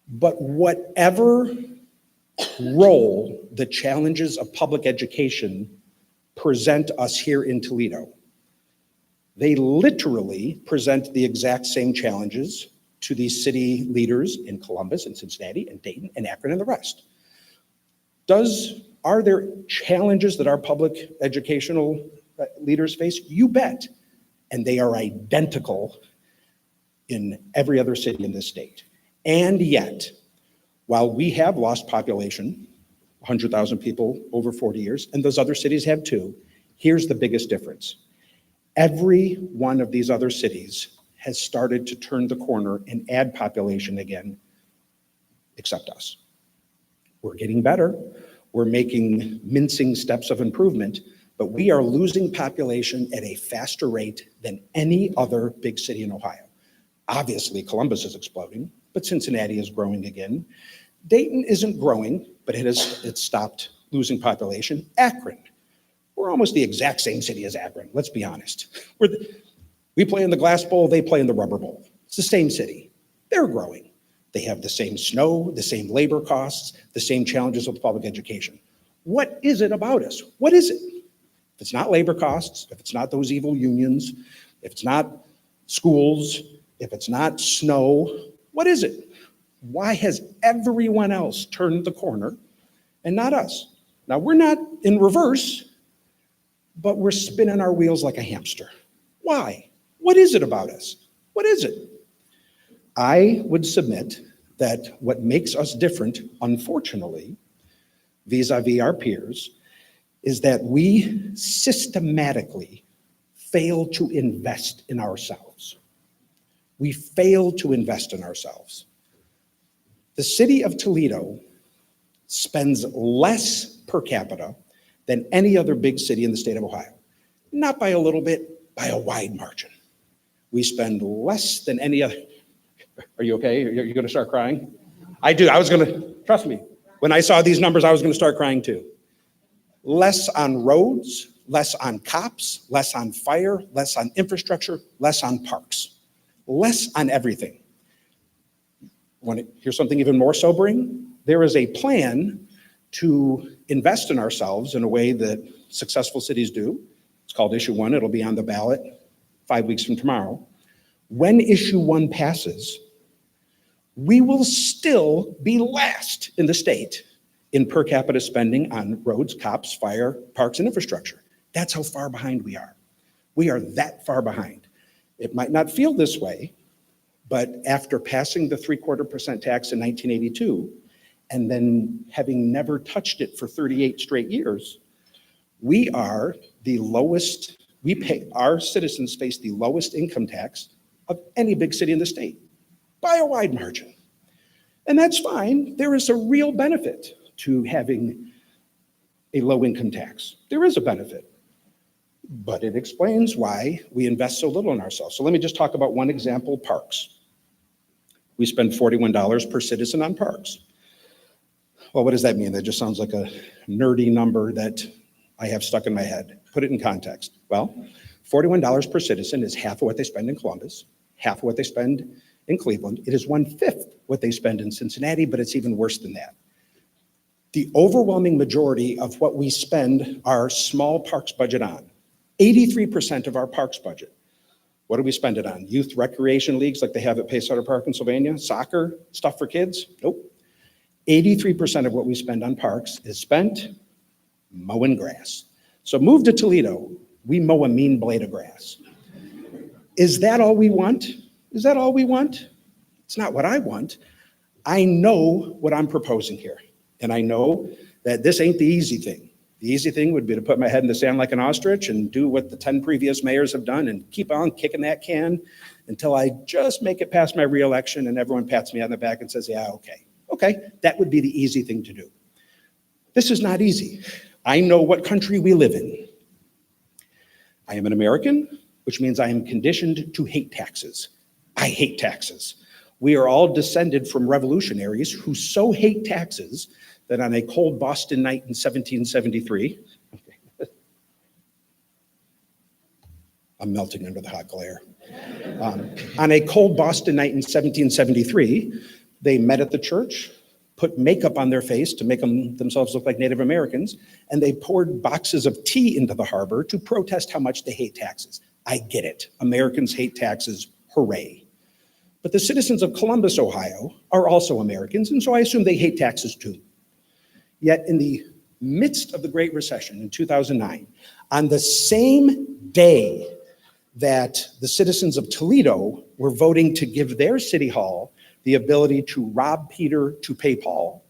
But whatever role the challenges of public education present us here in Toledo, they literally present the exact same challenges to these city leaders in Columbus and Cincinnati and Dayton and Akron and the rest. Are there challenges that our public educational leaders face? You bet. And they are identical in every other city in this state. And yet, while we have lost population, 100,000 people over 40 years, and those other cities have too, here's the biggest difference. Every one of these other cities has started to turn the corner and add population again, except us. We're getting better. We're making mincing steps of improvement, but we are losing population at a faster rate than any other big city in Ohio. Obviously, Columbus is exploding, but Cincinnati is growing again. Dayton isn't growing, but it's stopped losing population. Akron, we're almost the exact same city as Akron, let's be honest. We play in the Glass Bowl, they play in the Rubber Bowl. It's the same city. They're growing. They have the same snow, the same labor costs, the same challenges with public education. What is it about us? What is it? If it's not labor costs, if it's not those evil unions, if it's not schools, if it's not snow, what is it? Why has everyone else turned the corner and not us? Now, we're not in reverse. but we're spinning our wheels like a hamster. Why? What is it about us? What is it? I would submit that what makes us different, unfortunately, vis-a-vis our peers, is that we systematically fail to invest in ourselves. We fail to invest in ourselves. The city of Toledo spends less per capita than any other big city in the state of Ohio. Not by a little bit, by a wide margin. We spend less than any other. Are you okay? Are you going to start crying? I do. I was going to, trust me. When I saw these numbers, I was going to start crying too. Less on roads, less on cops, less on fire, less on infrastructure, less on parks, less on everything. Want to hear something even more sobering? There is a plan to invest in ourselves in a way that successful cities do. It's called Issue 1. It'll be on the ballot 5 weeks from tomorrow. When Issue 1 passes, we will still be last in the state in per capita spending on roads, cops, fire, parks, and infrastructure. That's how far behind we are. We are that far behind. It might not feel this way, but after passing the 0.75% tax in 1982, and then having never touched it for 38 straight years, we are the lowest, our citizens face the lowest income tax of any big city in the state by a wide margin. And that's fine. There is a real benefit to having a low income tax. There is a benefit, but it explains why we invest so little in ourselves. So let me just talk about one example, parks. We spend $41 per citizen on parks. Well, what does that mean? That just sounds like a nerdy number that I have stuck in my head. Put it in context. Well, $41 per citizen is half of what they spend in Columbus, half of what they spend in Cleveland. It is 1/5 what they spend in Cincinnati, but it's even worse than that. The overwhelming majority of what we spend our small parks budget on, 83% of our parks budget, what do we spend it on? Youth recreation leagues like they have at Pacewater Park in Sylvania? Soccer, stuff for kids? Nope. 83% of what we spend on parks is spent mowing grass. So move to Toledo, we mow a mean blade of grass. Is that all we want? Is that all we want? It's not what I want. I know what I'm proposing here. And I know that this ain't the easy thing. The easy thing would be to put my head in the sand like an ostrich and do what the 10 previous mayors have done and keep on kicking that can until I just make it past my reelection and everyone pats me on the back and says, yeah, okay. Okay, that would be the easy thing to do. This is not easy. I know what country we live in. I am an American, which means I am conditioned to hate taxes. I hate taxes. We are all descended from revolutionaries who so hate taxes that on a cold Boston night in 1773, I'm melting under the hot glare. On a cold Boston night in 1773, they met at the church, put makeup on their face to make themselves look like Native Americans, and they poured boxes of tea into the harbor to protest how much they hate taxes. I get it. Americans hate taxes. Hooray. But the citizens of Columbus, Ohio, are also Americans, and so I assume they hate taxes too. Yet in the midst of the Great Recession in 2009, on the same day that the citizens of Toledo were voting to give their city hall the ability to rob Peter to pay Paul,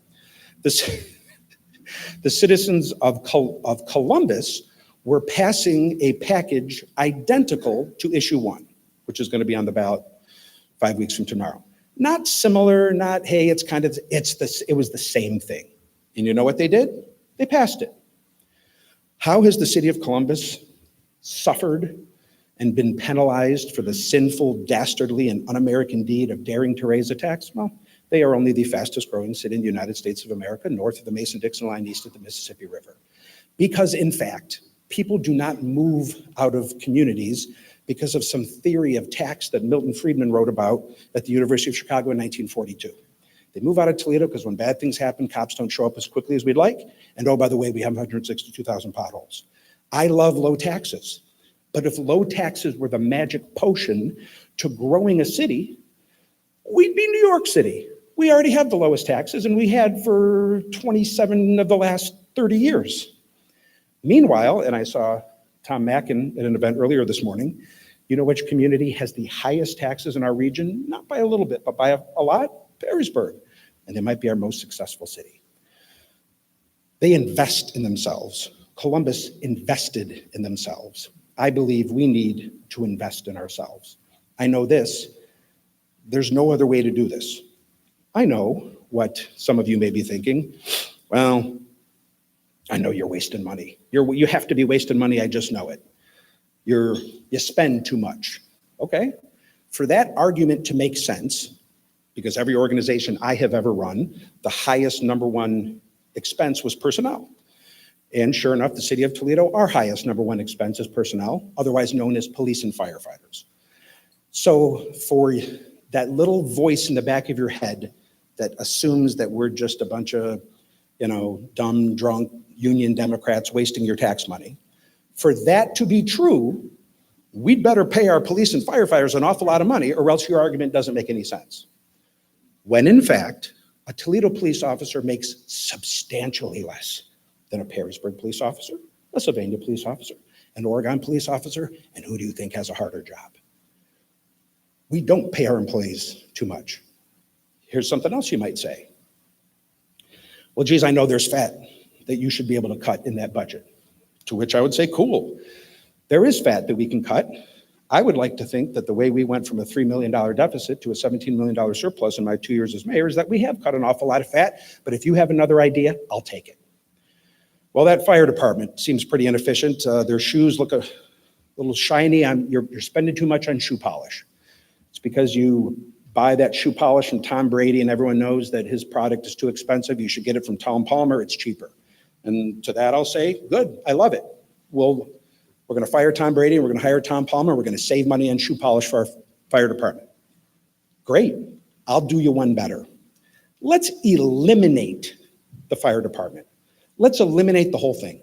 the citizens of Columbus were passing a package identical to Issue 1, which is going to be on the ballot 5 weeks from tomorrow. Not similar, not, hey, it was the same thing. And you know what they did? They passed it. How has the city of Columbus suffered and been penalized for the sinful, dastardly, and un-American deed of daring to raise a tax? Well, they are only the fastest growing city in the United States of America, north of the Mason-Dixon line, east of the Mississippi River. Because in fact, people do not move out of communities because of some theory of tax that Milton Friedman wrote about at the University of Chicago in 1942. They move out of Toledo because when bad things happen, cops don't show up as quickly as we'd like. And oh, by the way, we have 162,000 potholes. I love low taxes. But if low taxes were the magic potion to growing a city, we'd be New York City. We already have the lowest taxes, and we had for 27 of the last 30 years. Meanwhile, and I saw Tom Mackin at an event earlier this morning. You know which community has the highest taxes in our region? Not by a little bit, but by a lot? Perrysburg. And they might be our most successful city. They invest in themselves. Columbus invested in themselves. I believe we need to invest in ourselves. I know this, there's no other way to do this. I know what some of you may be thinking. Well, I know you're wasting money. You have to be wasting money, I just know it. You spend too much. Okay, for that argument to make sense, because every organization I have ever run, the highest number one expense was personnel. And sure enough, the city of Toledo, our highest number one expense is personnel, otherwise known as police and firefighters. So for that little voice in the back of your head that assumes that we're just a bunch of, dumb, drunk union Democrats wasting your tax money, for that to be true, we'd better pay our police and firefighters an awful lot of money, or else your argument doesn't make any sense. When in fact, a Toledo police officer makes substantially less than a Perrysburg police officer, a Sylvania police officer, an Oregon police officer, and who do you think has a harder job? We don't pay our employees too much. Here's something else you might say. Well, geez, I know there's fat that you should be able to cut in that budget. To which I would say, cool. There is fat that we can cut. I would like to think that the way we went from a $3 million deficit to a $17 million surplus in my 2 years as mayor is that we have cut an awful lot of fat, but if you have another idea, I'll take it. Well, that fire department seems pretty inefficient. Their shoes look a little shiny. You're spending too much on shoe polish. It's because you buy that shoe polish from Tom Brady and everyone knows that his product is too expensive. You should get it from Tom Palmer. It's cheaper. And to that, I'll say, good, I love it. We're going to fire Tom Brady, and we're going to hire Tom Palmer. We're going to save money on shoe polish for our fire department. Great. I'll do you one better. Let's eliminate the fire department. Let's eliminate the whole thing.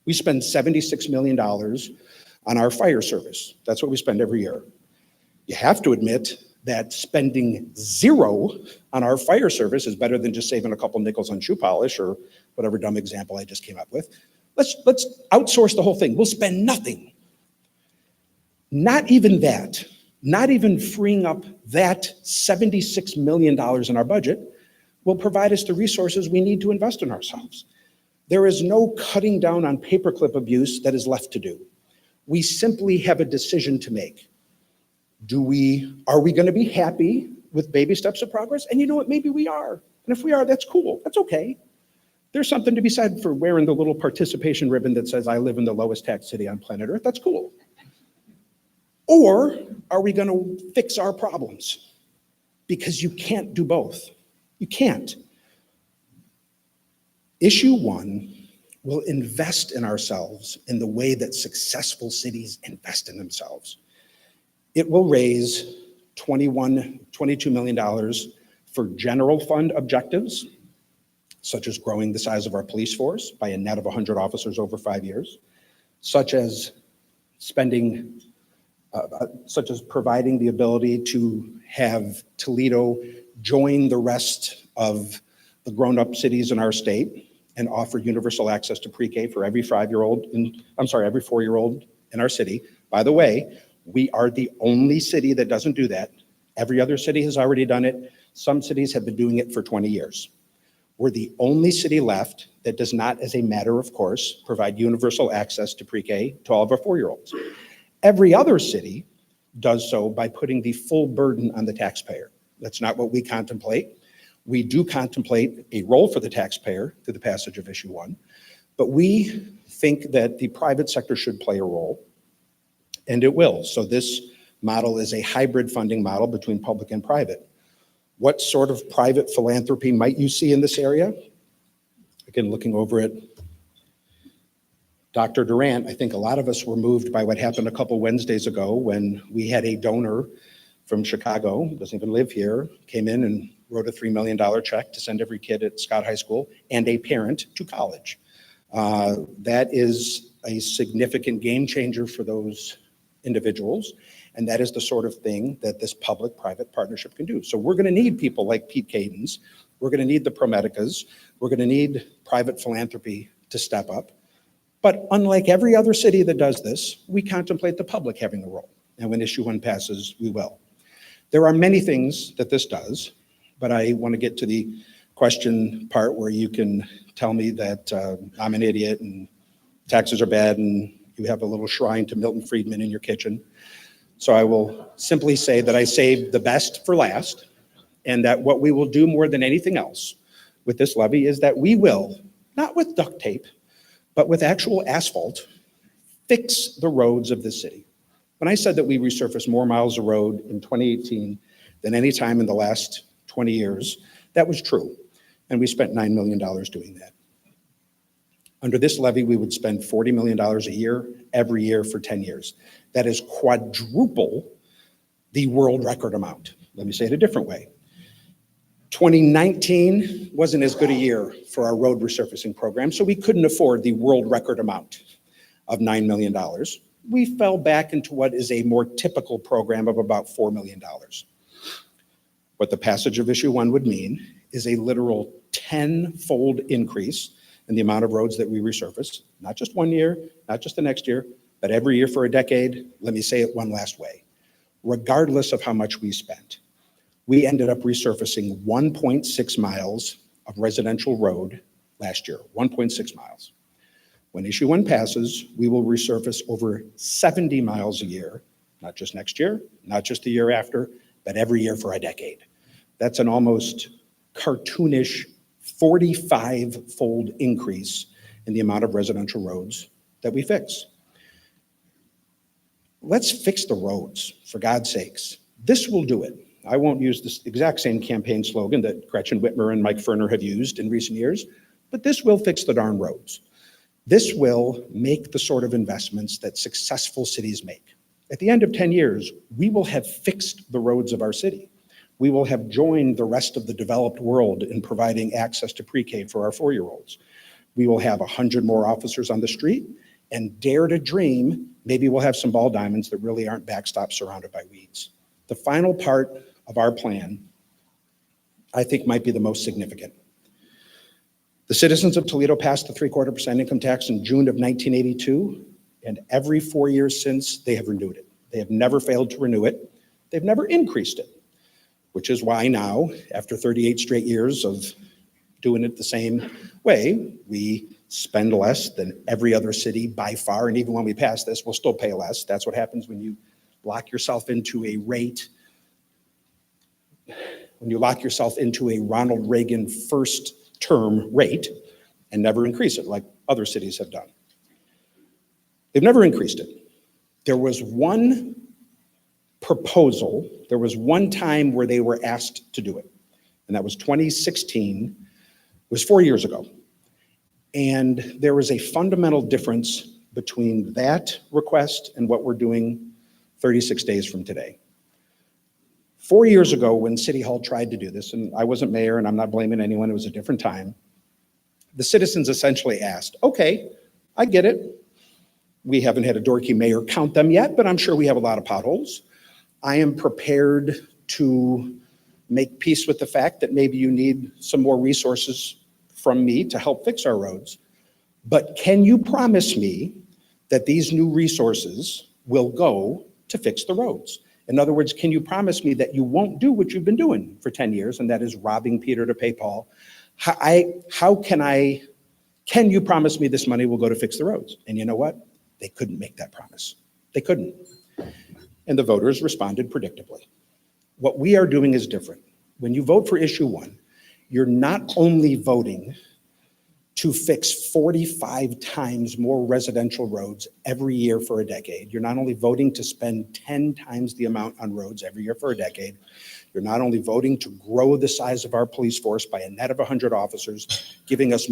We spend $76 million on our fire service. That's what we spend every year. You have to admit that spending zero on our fire service is better than just saving a couple nickels on shoe polish or whatever dumb example I just came up with. Let's outsource the whole thing. We'll spend nothing. Not even that, not even freeing up that $76 million in our budget will provide us the resources we need to invest in ourselves. There is no cutting down on paperclip abuse that is left to do. We simply have a decision to make. Are we going to be happy with baby steps of progress? And you know what, maybe we are. And if we are, that's cool, that's okay. There's something to be said for wearing the little participation ribbon that says, I live in the lowest tax city on planet Earth. That's cool. Or are we going to fix our problems? Because you can't do both. You can't. Issue one will invest in ourselves in the way that successful cities invest in themselves. It will raise $22 million for general fund objectives, such as growing the size of our police force by a net of 100 officers over 5 years, such as providing the ability to have Toledo join the rest of the grown-up cities in our state and offer universal access to pre-K for every 4-year-old in our city. By the way, we are the only city that doesn't do that. Every other city has already done it. Some cities have been doing it for 20 years. We're the only city left that does not, as a matter of course, provide universal access to pre-K to all of our 4-year-olds. Every other city does so by putting the full burden on the taxpayer. That's not what we contemplate. We do contemplate a role for the taxpayer through the passage of issue one, but we think that the private sector should play a role, and it will. So this model is a hybrid funding model between public and private. What sort of private philanthropy might you see in this area? Again, looking over at Dr. Durant, I think a lot of us were moved by what happened a couple Wednesdays ago when we had a donor from Chicago, doesn't even live here, came in and wrote a $3 million check to send every kid at Scott High School and a parent to college. That is a significant game changer for those individuals. And that is the sort of thing that this public-private partnership can do. So we're going to need people like Pete Cadens. We're going to need the ProMedicas. We're going to need private philanthropy to step up. But unlike every other city that does this, we contemplate the public having a role. And when issue 1 passes, we will. There are many things that this does, but I want to get to the question part where you can tell me that I'm an idiot and taxes are bad and you have a little shrine to Milton Friedman in your kitchen. So I will simply say that I saved the best for last, and that what we will do more than anything else with this levy is that we will, not with duct tape, but with actual asphalt, fix the roads of the city. When I said that we resurfaced more miles of road in 2018 than any time in the last 20 years, that was true. And we spent $9 million doing that. Under this levy, we would spend $40 million a year, every year for 10 years. That is quadruple the world record amount. Let me say it a different way. 2019 wasn't as good a year for our road resurfacing program, so we couldn't afford the world record amount of $9 million. We fell back into what is a more typical program of about $4 million. What the passage of issue 1 would mean is a literal 10-fold increase in the amount of roads that we resurface, not just 1 year, not just the next year, but every year for a decade. Let me say it one last way. Regardless of how much we spent, we ended up resurfacing 1.6 miles of residential road last year, 1.6 miles. When issue 1 passes, we will resurface over 70 miles a year, not just next year, not just the year after, but every year for a decade. That's an almost cartoonish 45-fold increase in the amount of residential roads that we fix. Let's fix the roads, for God's sakes. This will do it. I won't use this exact same campaign slogan that Gretchen Whitmer and Mike Ferner have used in recent years, but this will fix the darn roads. This will make the sort of investments that successful cities make. At the end of 10 years, we will have fixed the roads of our city. We will have joined the rest of the developed world in providing access to pre-K for our 4-year-olds. We will have 100 more officers on the street, and dare to dream, maybe we'll have some ball diamonds that really aren't backstops surrounded by weeds. The final part of our plan, I think, might be the most significant. The citizens of Toledo passed the 3/4% income tax in June of 1982, and every 4 years since, they have renewed it. They have never failed to renew it. They've never increased it, which is why now, after 38 straight years of doing it the same way, we spend less than every other city by far, and even when we pass this, we'll still pay less. That's what happens when you lock yourself into a rate, when you lock yourself into a Ronald Reagan first-term rate and never increase it like other cities have done. They've never increased it. There was one proposal, there was one time where they were asked to do it, and that was 2016, it was 4 years ago. And there was a fundamental difference between that request and what we're doing 36 days from today. 4 years ago, when City Hall tried to do this, and I wasn't mayor and I'm not blaming anyone, it was a different time, the citizens essentially asked, okay, I get it. We haven't had a dorky mayor count them yet, but I'm sure we have a lot of potholes. I am prepared to make peace with the fact that maybe you need some more resources from me to help fix our roads. But can you promise me that these new resources will go to fix the roads? In other words, can you promise me that you won't do what you've been doing for 10 years, and that is robbing Peter to pay Paul? Can you promise me this money will go to fix the roads? And you know what? They couldn't make that promise. They couldn't. And the voters responded predictably. What we are doing is different. When you vote for issue 1, you're not only voting to fix 45 times more residential roads every year for a decade. You're not only voting to spend 10 times the amount on roads every year for a decade. You're not only voting to grow the size of our police force by a net of 100 officers, giving us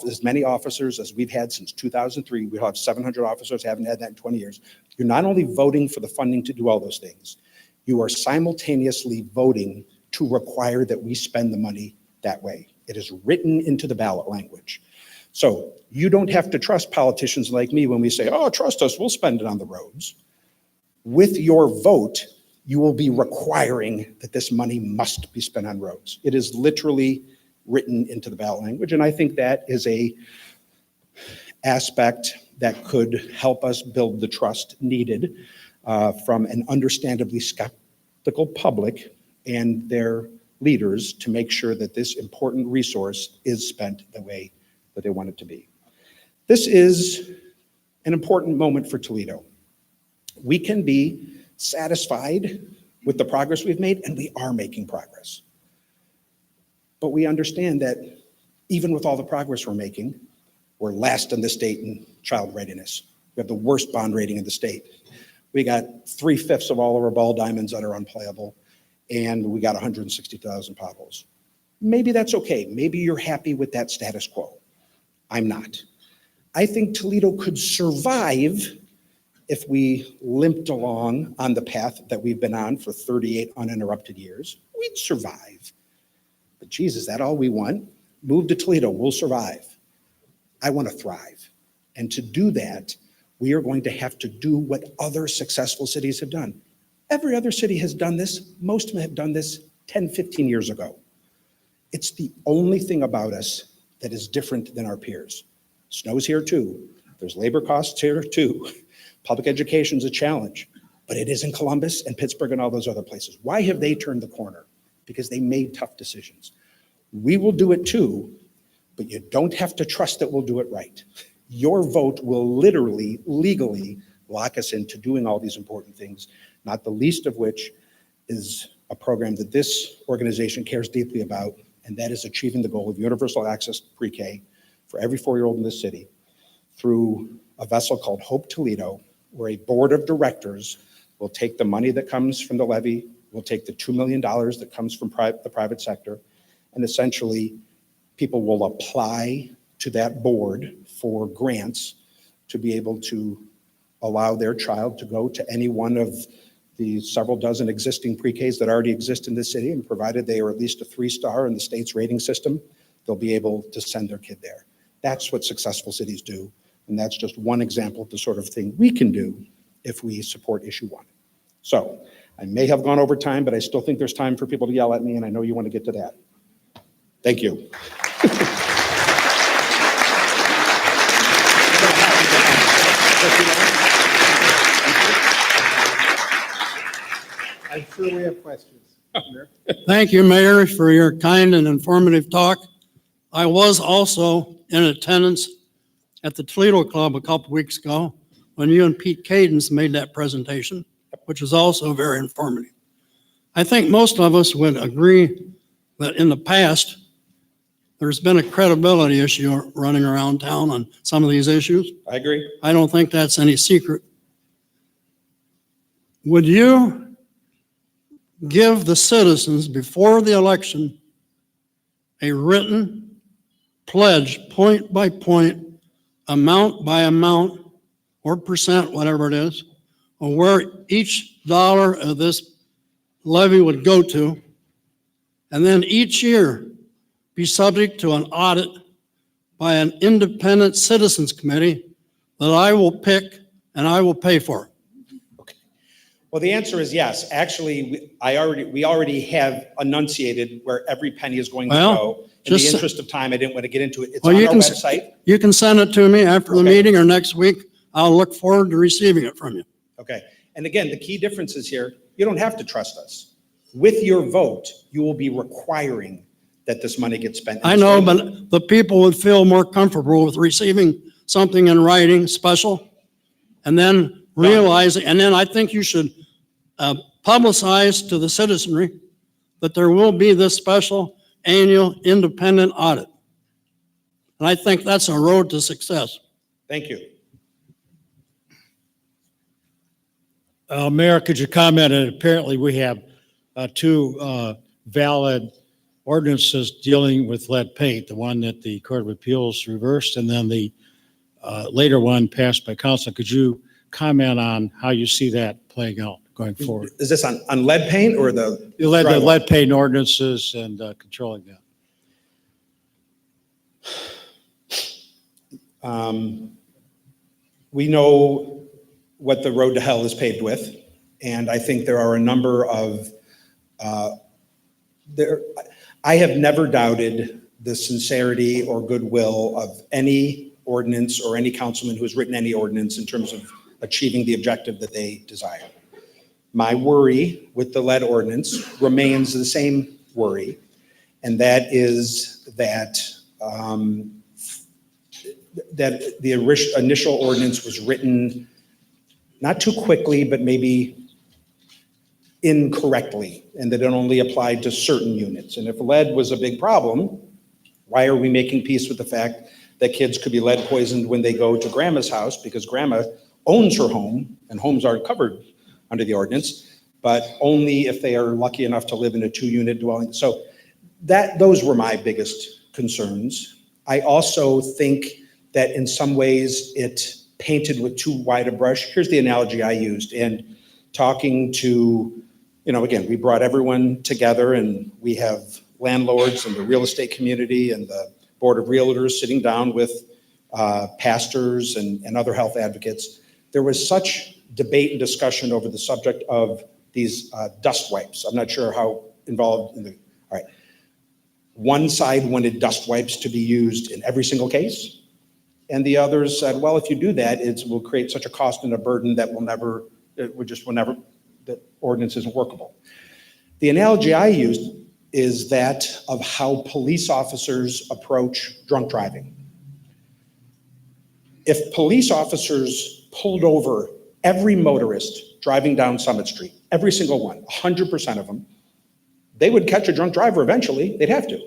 as many officers as we've had since 2003. We'll have 700 officers, haven't had that in 20 years. You're not only voting for the funding to do all those things, you are simultaneously voting to require that we spend the money that way. It is written into the ballot language. So you don't have to trust politicians like me when we say, oh, trust us, we'll spend it on the roads. With your vote, you will be requiring that this money must be spent on roads. It is literally written into the ballot language. And I think that is an aspect that could help us build the trust needed from an understandably skeptical public and their leaders to make sure that this important resource is spent the way that they want it to be. This is an important moment for Toledo. We can be satisfied with the progress we've made, and we are making progress. But we understand that even with all the progress we're making, we're last in the state in child readiness. We have the worst bond rating in the state. We got 3/5 of all of our ball diamonds that are unplayable, and we got 160,000 potholes. Maybe that's okay. Maybe you're happy with that status quo. I'm not. I think Toledo could survive if we limped along on the path that we've been on for 38 uninterrupted years. We'd survive. But geez, is that all we want? Move to Toledo, we'll survive. I want to thrive. And to do that, we are going to have to do what other successful cities have done. Every other city has done this. Most of them have done this 10, 15 years ago. It's the only thing about us that is different than our peers. Snow's here too. There's labor costs here too. Public education's a challenge, but it is in Columbus and Pittsburgh and all those other places. Why have they turned the corner? Because they made tough decisions. We will do it too, but you don't have to trust that we'll do it right. Your vote will literally, legally lock us into doing all these important things, not the least of which is a program that this organization cares deeply about, and that is achieving the goal of universal access to pre-K for every 4-year-old in this city through a vessel called Hope Toledo, where a board of directors will take the money that comes from the levy, will take the $2 million that comes from the private sector, and essentially people will apply to that board for grants to be able to allow their child to go to any one of the several dozen existing pre-Ks that already exist in this city, and provided they are at least a 3-star in the state's rating system, they'll be able to send their kid there. That's what successful cities do, and that's just one example of the sort of thing we can do if we support issue 1. So I may have gone over time, but I still think there's time for people to yell at me, and I know you want to get to that. Thank you. I'm sure we have questions. Thank you, Mayor, for your kind and informative talk. I was also in attendance at the Toledo Club a couple weeks ago when you and Pete Cadence made that presentation, which was also very informative. I think most of us would agree that in the past, there's been a credibility issue running around town on some of these issues. I agree. I don't think that's any secret. Would you give the citizens before the election a written pledge, point by point, amount by amount, or percent, whatever it is, of where each dollar of this levy would go to, and then each year be subject to an audit by an independent citizens committee that I will pick and I will pay for? Well, the answer is yes. Actually, we already have enunciated where every penny is going to go. In the interest of time, I didn't want to get into it. It's on our website. You can send it to me after the Okay. meeting or next week. I'll look forward to receiving it from you. Okay. And again, the key difference is here, you don't have to trust us. With your vote, you will be requiring that this money gets spent. I know, but the people would feel more comfortable with receiving something in writing special and then realizing, and then I think you should publicize to the citizenry that there will be this special annual independent audit. And I think that's a road to success. Thank you. Mayor, could you comment? And apparently we have 2 valid ordinances dealing with lead paint, the one that the Court of Appeals reversed and then the later one passed by council. Could you comment on how you see that playing out going forward? Is this on lead paint or the? The lead paint ordinances and controlling that. We know what the road to hell is paved with, and I think there are a number of I have never doubted the sincerity or goodwill of any ordinance or any councilman who has written any ordinance in terms of achieving the objective that they desire. My worry with the lead ordinance remains the same worry, and that is that that the initial ordinance was written not too quickly, but maybe incorrectly, and that it only applied to certain units. And if lead was a big problem, why are we making peace with the fact that kids could be lead poisoned when they go to grandma's house because grandma owns her home, and homes aren't covered under the ordinance, but only if they are lucky enough to live in a 2-unit dwelling. So those were my biggest concerns. I also think that in some ways it painted with too wide a brush. Here's the analogy I used in talking to, again, we brought everyone together, and we have landlords and the real estate community and the board of realtors sitting down with pastors and other health advocates. There was such debate and discussion over the subject of these dust wipes. I'm not sure how involved all right. One side wanted dust wipes to be used in every single case. And the others said, well, if you do that, it will create such a cost and a burden that the ordinance isn't workable. The analogy I used is that of how police officers approach drunk driving. If police officers pulled over every motorist driving down Summit Street, every single one, 100% of them, they would catch a drunk driver eventually. They'd have to.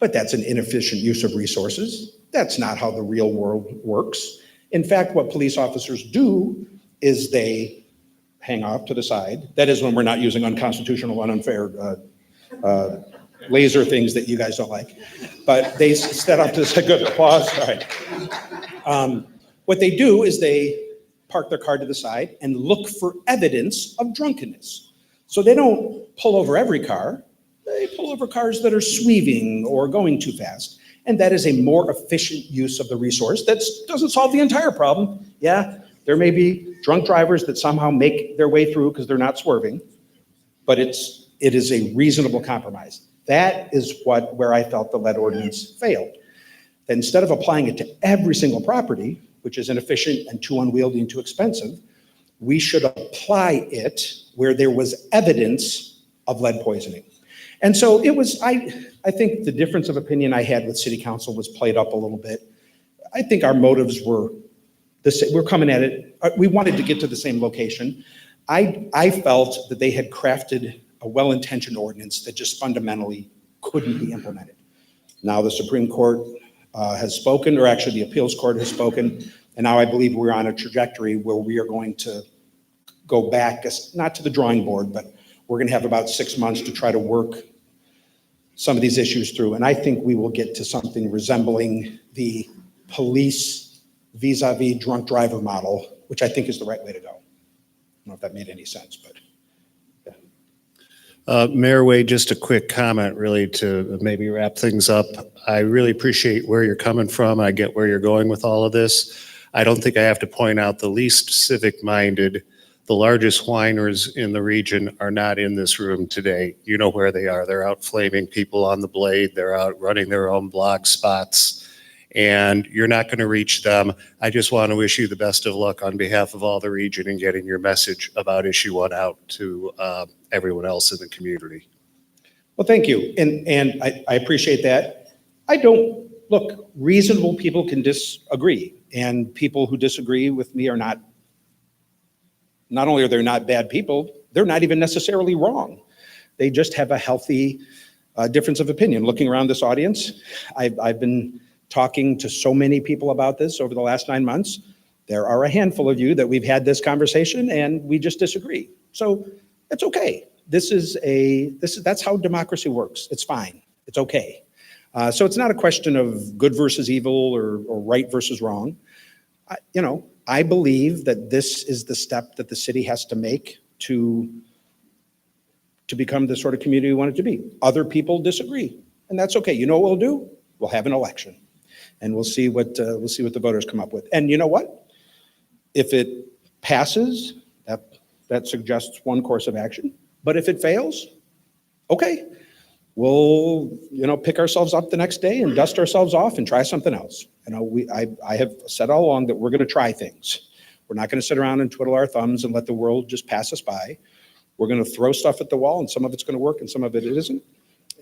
But that's an inefficient use of resources. That's not how the real world works. In fact, what police officers do is they hang off to the side. That is when we're not using unconstitutional and unfair laser things that you guys don't like. But they set up to the side. Good, applause. All right. What they do is they park their car to the side and look for evidence of drunkenness. So they don't pull over every car. They pull over cars that are sweeving or going too fast. And that is a more efficient use of the resource. That doesn't solve the entire problem. Yeah, there may be drunk drivers that somehow make their way through because they're not swerving, but it is a reasonable compromise. That is where I felt the lead ordinance failed. That instead of applying it to every single property, which is inefficient and too unwieldy and too expensive, we should apply it where there was evidence of lead poisoning. And so it was, I think the difference of opinion I had with city council was played up a little bit. I think our motives were the same. We're coming at it. We wanted to get to the same location. I felt that they had crafted a well-intentioned ordinance that just fundamentally couldn't be implemented. Now the Supreme Court has spoken, or actually the appeals court has spoken, and now I believe we're on a trajectory where we are going to go back, not to the drawing board, but we're going to have about 6 months to try to work some of these issues through. And I think we will get to something resembling the police vis-a-vis drunk driver model, which I think is the right way to go. I don't know if that made any sense, but yeah. Mayor Wade, just a quick comment really to maybe wrap things up. I really appreciate where you're coming from. I get where you're going with all of this. I don't think I have to point out the least civic-minded. The largest whiners in the region are not in this room today. You know where they are. They're out flaming people on the blade. They're out running their own blog spots, and you're not going to reach them. I just want to wish you the best of luck on behalf of all the region in getting your message about issue 1 out to everyone else in the community. Well, thank you. And I appreciate that. Look, reasonable people can disagree, and people who disagree with me are not only are they not bad people, they're not even necessarily wrong. They just have a healthy difference of opinion. Looking around this audience, I've been talking to so many people about this over the last 9 months. There are a handful of you that we've had this conversation and we just disagree. So it's okay. That's how democracy works. It's fine. It's okay. So it's not a question of good versus evil or right versus wrong. I believe that this is the step that the city has to make to become the sort of community we want it to be. Other people disagree, and that's okay. You know what we'll do? We'll have an election, and we'll see what the voters come up with. And you know what? If it passes, that suggests one course of action. But if it fails, okay. we'll, pick ourselves up the next day and dust ourselves off and try something else. I have said all along that we're going to try things. We're not going to sit around and twiddle our thumbs and let the world just pass us by. We're going to throw stuff at the wall, and some of it's going to work and some of it isn't.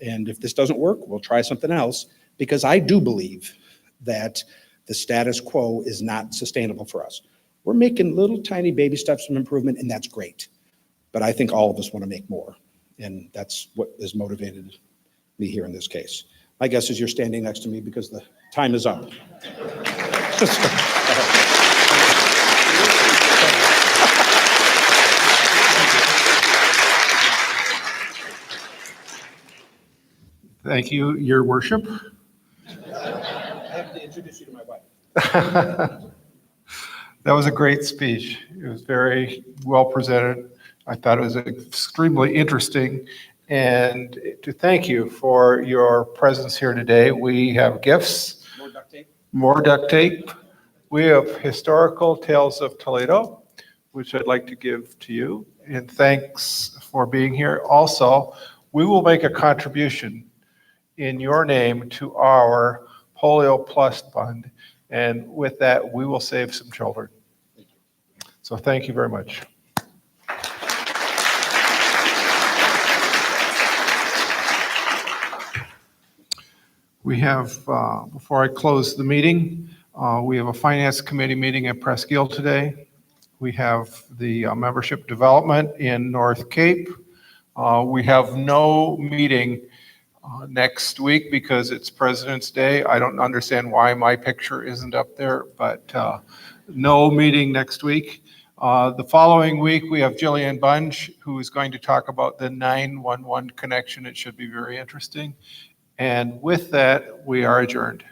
And if this doesn't work, we'll try something else, because I do believe that the status quo is not sustainable for us. We're making little tiny baby steps of improvement, and that's great. But I think all of us want to make more. And that's what has motivated me here in this case. My guess is you're standing next to me because the time is up. Thank you, Your Worship. I have to introduce you to my wife. That was a great speech. It was very well presented. I thought it was extremely interesting. And to thank you for your presence here today. We have gifts. More duct tape. More duct tape. We have historical tales of Toledo, which I'd like to give to you. And thanks for being here. Also, we will make a contribution in your name to our Polio Plus Fund. And with that, we will save some children. So thank you very much. We have, before I close the meeting, we have a Finance Committee meeting at Presque Isle today. We have the membership development in North Cape. We have no meeting next week because it's President's Day. I don't understand why my picture isn't up there, but no meeting next week. The following week, we have Jillian Bunge, who is going to talk about the 911 connection. It should be very interesting. And with that, we are adjourned.